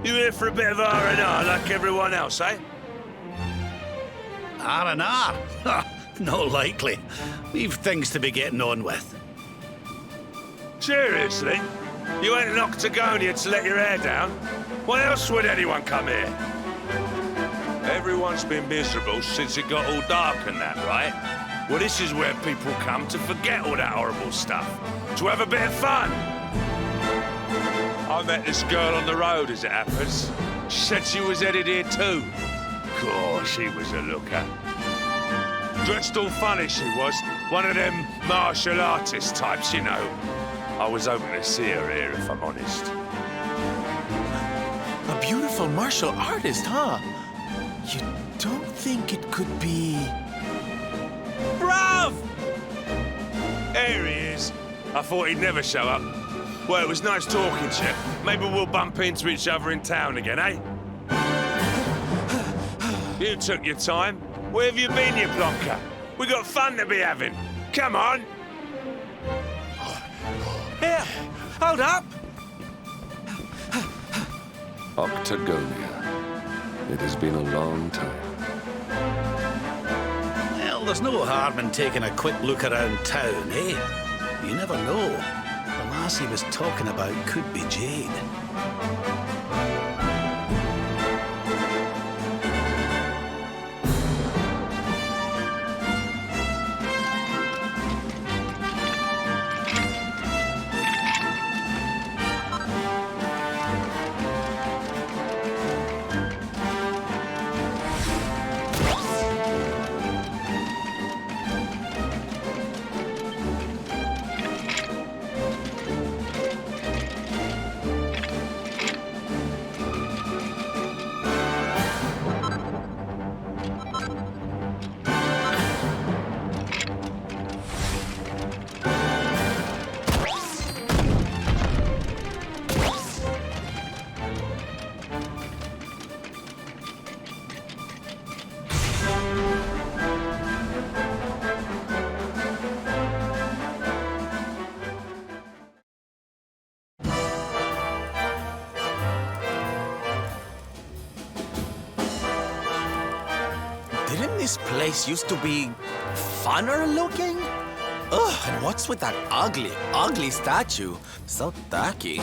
S17: You here for a bit of R&R like everyone else, eh?
S1: R&R? Not likely. We've things to be getting on with.
S17: Seriously? You went in Octagonia to let your hair down? Why else would anyone come here? Everyone's been miserable since it got all dark and that, right? Well, this is where people come to forget all that horrible stuff. To have a bit of fun. I met this girl on the road, as it happens. She said she was headed here too. Gosh, she was a looker. Dressed all funny, she was. One of them martial artist types, you know. I was hoping to see her here, if I'm honest.
S16: A beautiful martial artist, huh? You don't think it could be...
S17: Bruv! There he is. I thought he'd never show up. Well, it was nice talking to you. Maybe we'll bump into each other in town again, eh? You took your time. Where have you been, you plonker? We got fun to be having. Come on!
S16: Here! Hold up!
S2: Octagonia. It has been a long time.
S1: Well, there's no harm in taking a quick look around town, eh? You never know. The lass he was talking about could be Jade.
S16: Didn't this place used to be funner looking? Ugh, and what's with that ugly statue? So tacky.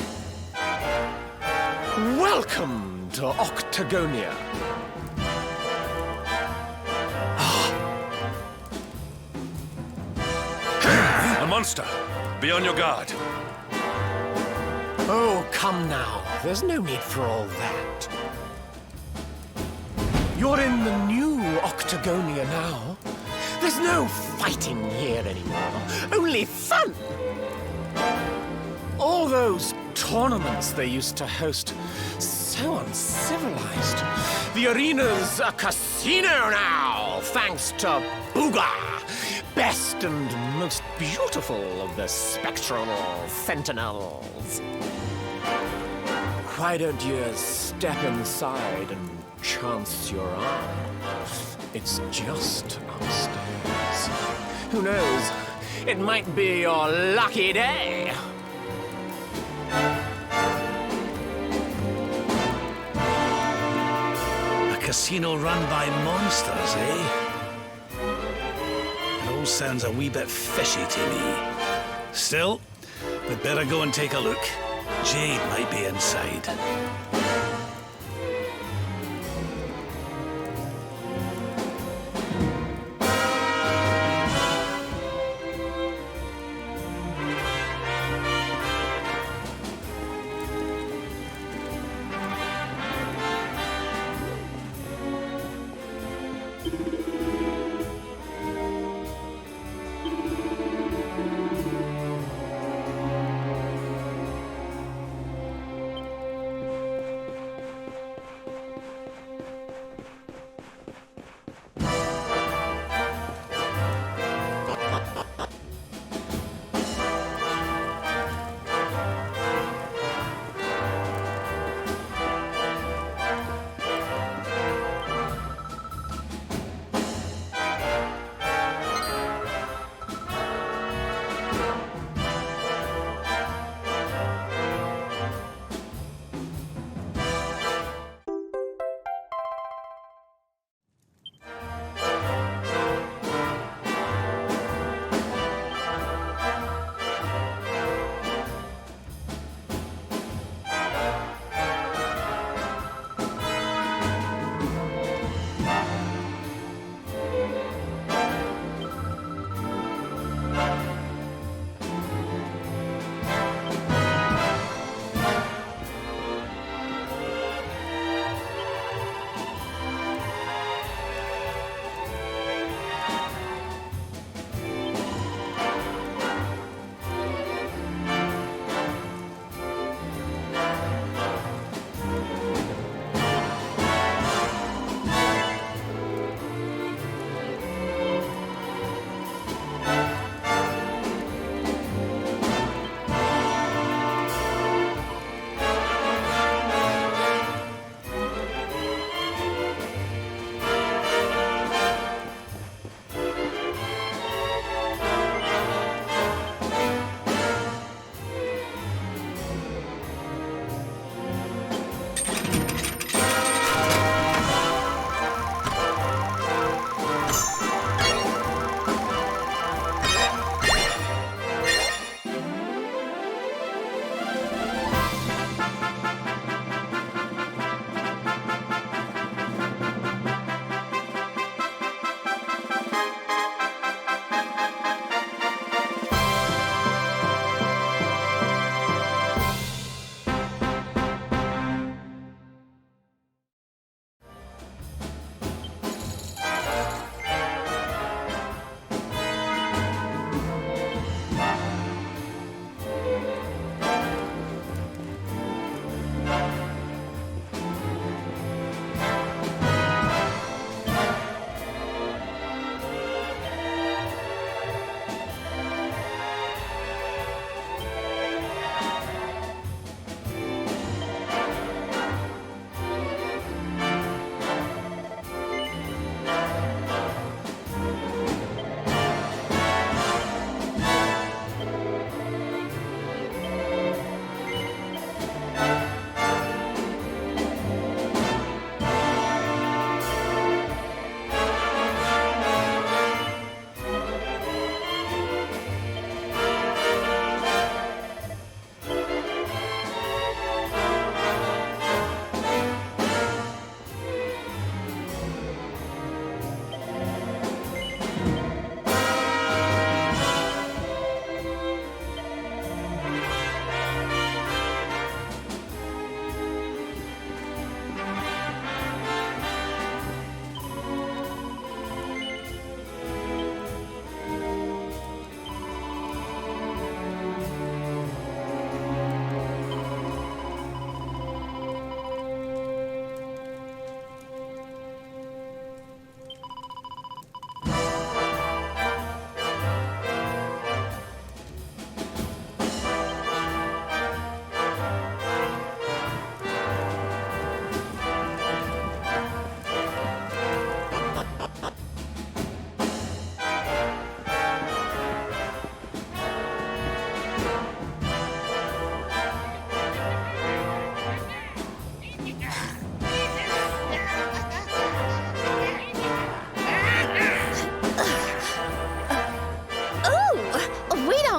S3: Welcome to Octagonia.
S2: A monster! Be on your guard.
S3: Oh, come now. There's no need for all that. You're in the new Octagonia now. There's no fighting here anymore. Only fun! All those tournaments they used to host, so uncivilized. The arena's a casino now, thanks to Booga, best and most beautiful of the spectral sentinels. Why don't you step inside and chance your arm? It's just upstairs. Who knows? It might be your lucky day.
S1: A casino run by monsters, eh? It all sounds a wee bit fishy to me. Still, we'd better go and take a look. Jade might be inside.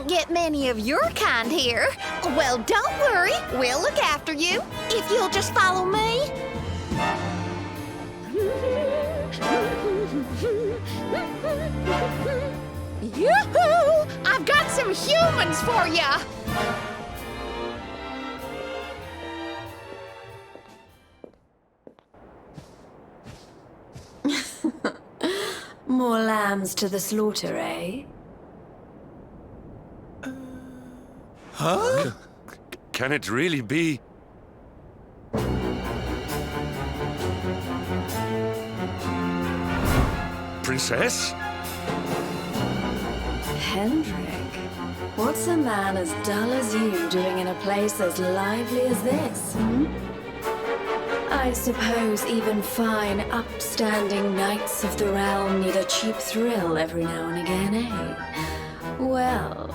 S18: don't get many of your kind here. Well, don't worry. We'll look after you if you'll just follow me. Yoo-hoo! I've got some humans for ya!
S8: More lambs to the slaughter, eh?
S2: Huh? Can it really be? Princess?
S8: Hendrik, what's a man as dull as you doing in a place as lively as this, hmm? I suppose even fine, upstanding knights of the realm need a cheap thrill every now and again, eh? Well,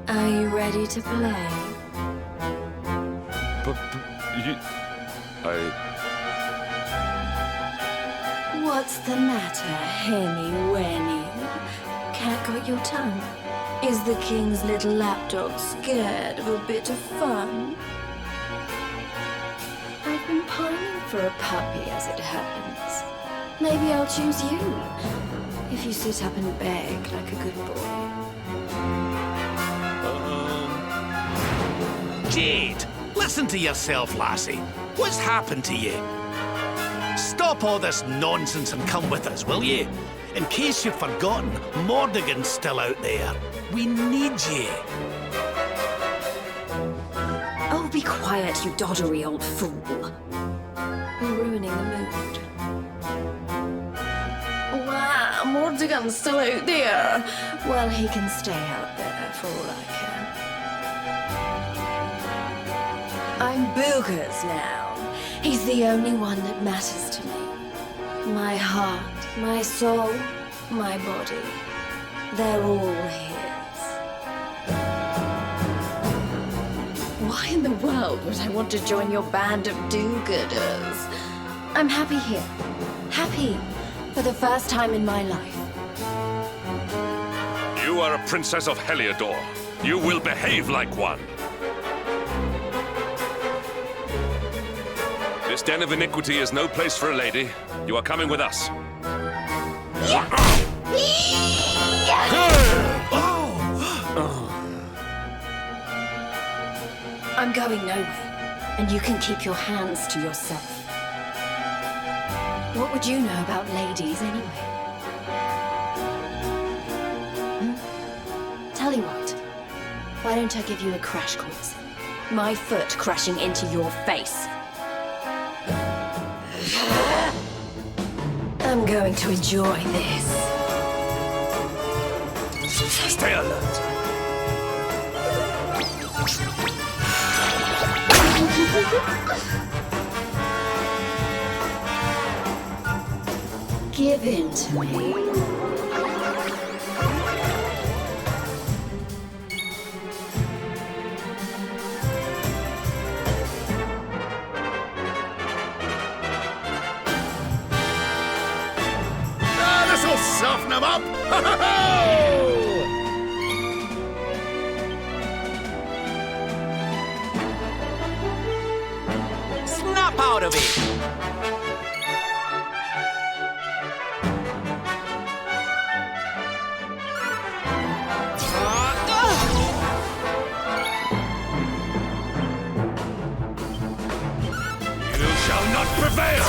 S8: are you ready to play?
S2: But you...
S8: What's the matter, Henny Wenny? Cat got your tongue? Is the king's little lapdog scared of a bit of fun? I've been pining for a puppy, as it happens. Maybe I'll choose you, if you sit up and beg like a good boy.
S1: Jade, listen to yourself, lassie. What's happened to you? Stop all this nonsense and come with us, will you? In case you've forgotten, Mordigan's still out there. We need you.
S8: Oh, be quiet, you doddery old fool. You're ruining the mood. Wow, Mordigan's still out there. Well, he can stay out there for all I care. I'm Booga's now. He's the only one that matters to me. My heart, my soul, my body. They're all his. Why in the world would I want to join your band of do-gooders? I'm happy here. Happy for the first time in my life.
S2: You are a princess of Heliodor. You will behave like one. This den of iniquity is no place for a lady. You are coming with us.
S8: I'm going nowhere, and you can keep your hands to yourself. What would you know about ladies, anyway? Tell you what, why don't I give you a crash course? My foot crashing into your face. I'm going to enjoy this.
S1: Stay alert.
S8: Give in to me.
S11: This'll soften them up!
S16: Snap out of it!
S1: You shall not prevail!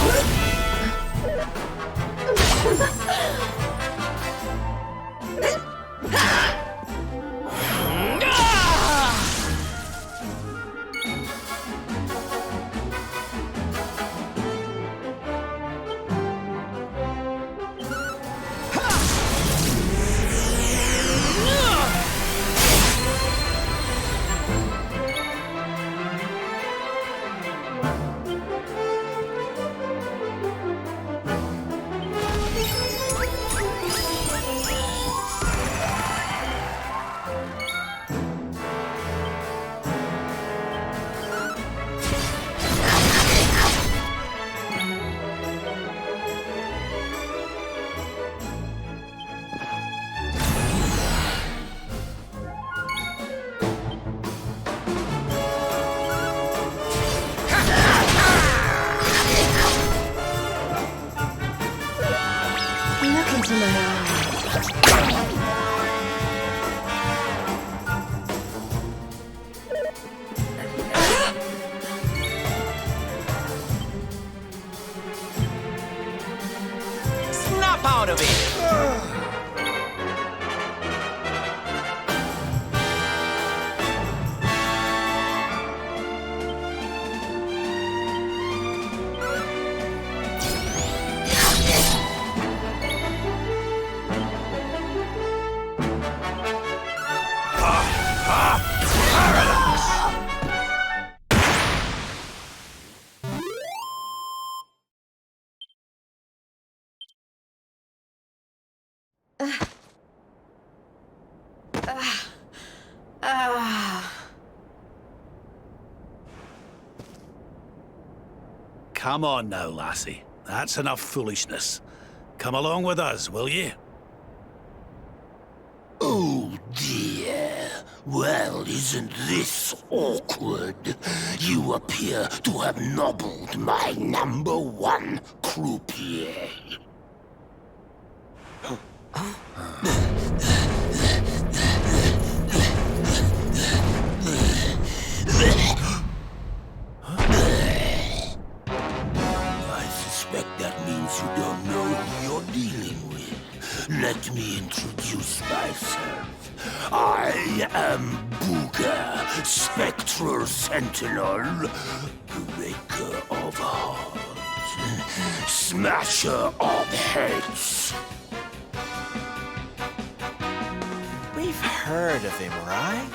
S1: come on now, lassie. That's enough foolishness. Come along with us, will you?
S4: Oh dear. Well, isn't this awkward? You appear to have nobbled my #1 croupier. I suspect that means you don't know who you're dealing with. Let me introduce myself. I am Booga, Spectral Sentinel, Breaker of Hearts, Smasher of Heads.
S16: We've heard of him, right?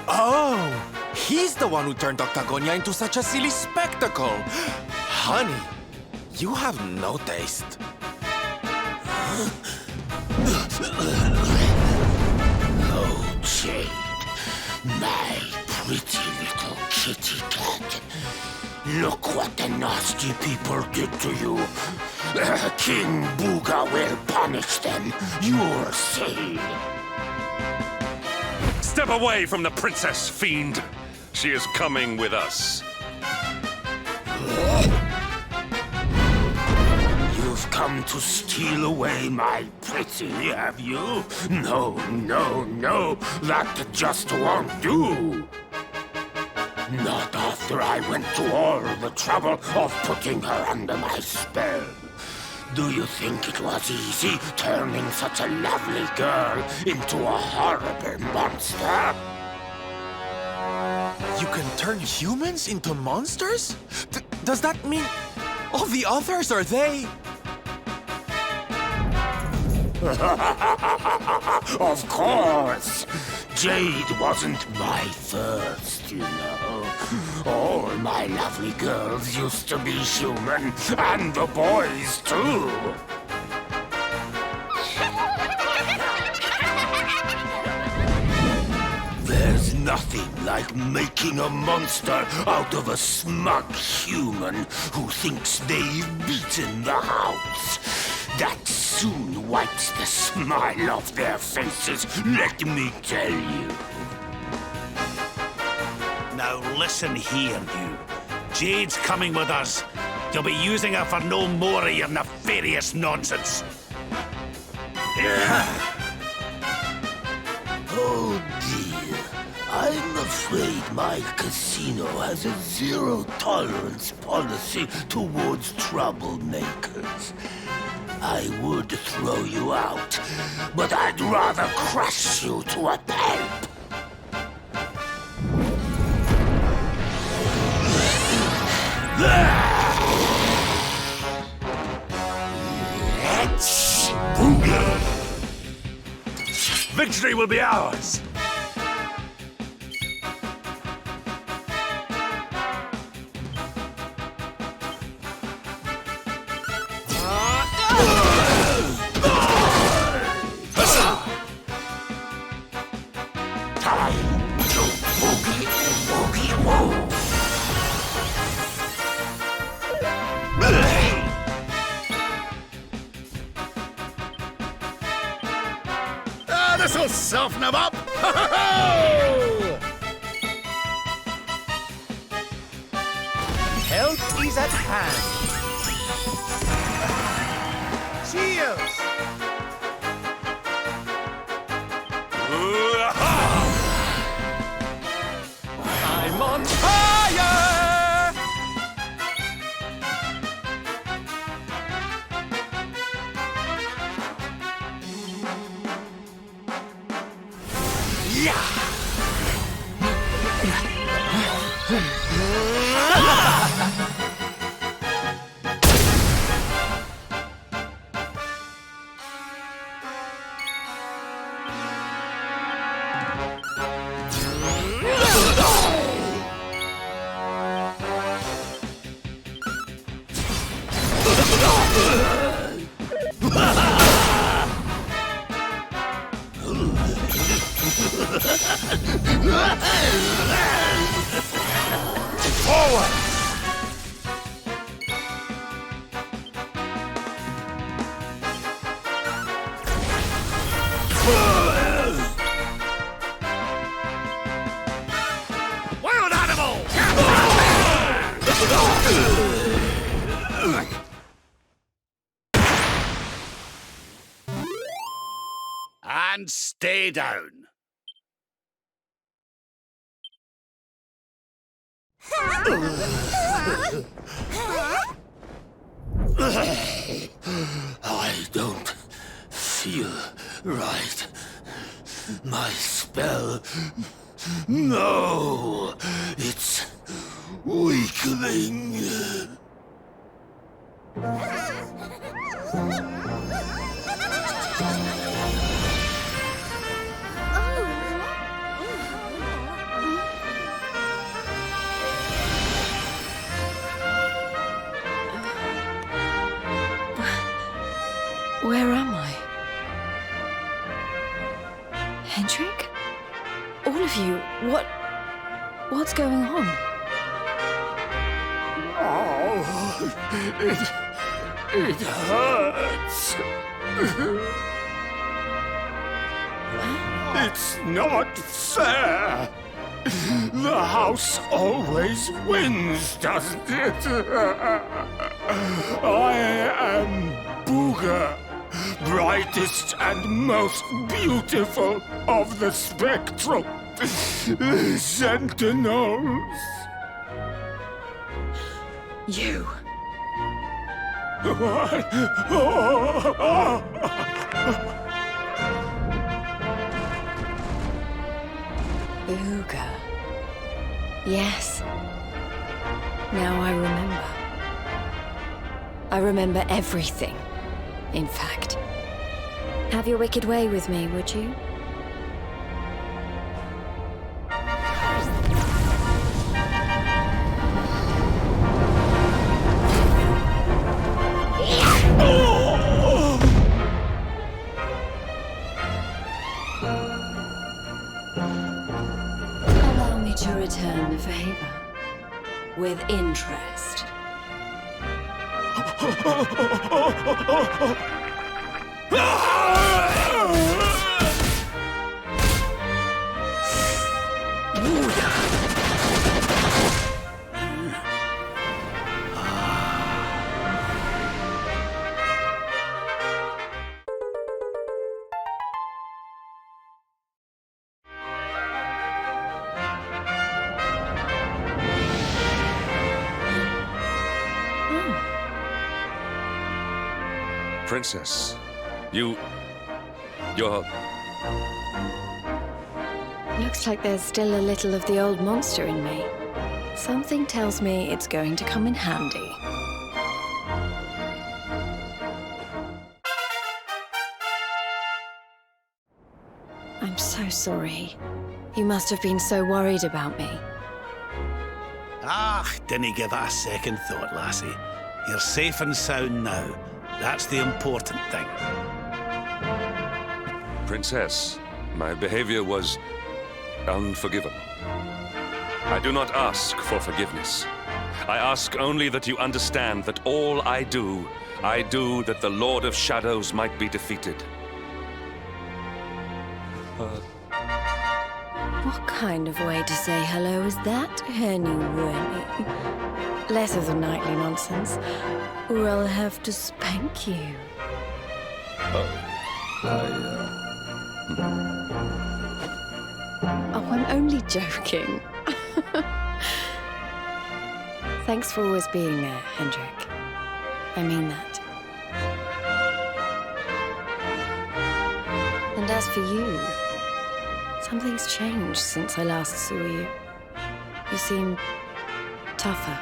S16: Oh, he's the one who turned Octagonia into such a silly spectacle. Honey, you have no taste.
S4: Oh, Jade, my pretty little kitty cat. Look what the nasty people did to you. King Booga will punish them. You'll see.
S2: Step away from the princess, fiend. She is coming with us.
S4: You've come to steal away my pretty, have you? No, no, no. That just won't do. Not after I went to all the trouble of putting her under my spell. Do you think it was easy turning such a lovely girl into a horrible monster?
S16: You can turn humans into monsters? Does that mean all the others are they?
S4: Of course! Jade wasn't my first, you know. All my lovely girls used to be human, and the boys too. There's nothing like making a monster out of a smug human who thinks they've beaten the house. That soon wipes the smile off their faces, let me tell you.
S1: Now listen here, you. Jade's coming with us. You'll be using her for no more of your nefarious nonsense.
S4: Oh dear, I'm afraid my casino has a zero-tolerance policy towards troublemakers. I would throw you out, but I'd rather crush you to a pulp.
S17: Let's Booga! Victory will be ours!
S1: This'll soften him up!
S19: Help is at hand. Cheers!
S16: I'm on fire!
S1: And stay down.
S7: I don't feel right. My spell... No! It's weakening.
S15: Where am I? Hendrik? All of you, what's going on?
S7: Oh, it hurts. It's not fair. The house always wins, doesn't it? I am Booga, brightest and most beautiful of the spectral sentinels.
S15: You.
S7: What?
S15: Booga. Yes. Now I remember. I remember everything, in fact. Have your wicked way with me, would you? Allow me to return the favor with interest.
S2: Princess, you're...
S15: Looks like there's still a little of the old monster in me. Something tells me it's going to come in handy. I'm so sorry. You must have been so worried about me.
S1: Ah, dinna give it a second thought, lassie. You're safe and sound now. That's the important thing.
S2: Princess, my behavior was unforgiven. I do not ask for forgiveness. I ask only that you understand that all I do that the Lord of Shadows might be defeated.
S15: What kind of way to say hello is that, anyway? Less of the nightly nonsense, or I'll have to spank you. Oh, I'm only joking. Thanks for always being there, Hendrik. I mean that. And as for you, something's changed since I last saw you. You seem tougher.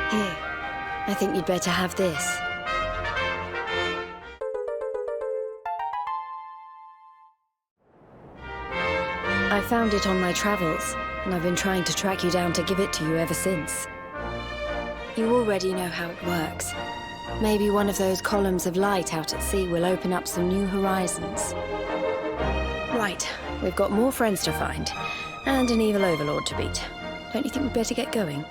S15: Here, I think you'd better have this. I found it on my travels, and I've been trying to track you down to give it to you ever since. You already know how it works. Maybe one of those columns of light out at sea will open up some new horizons. Right, we've got more friends to find, and an evil overlord to beat. Don't you think we'd better get going?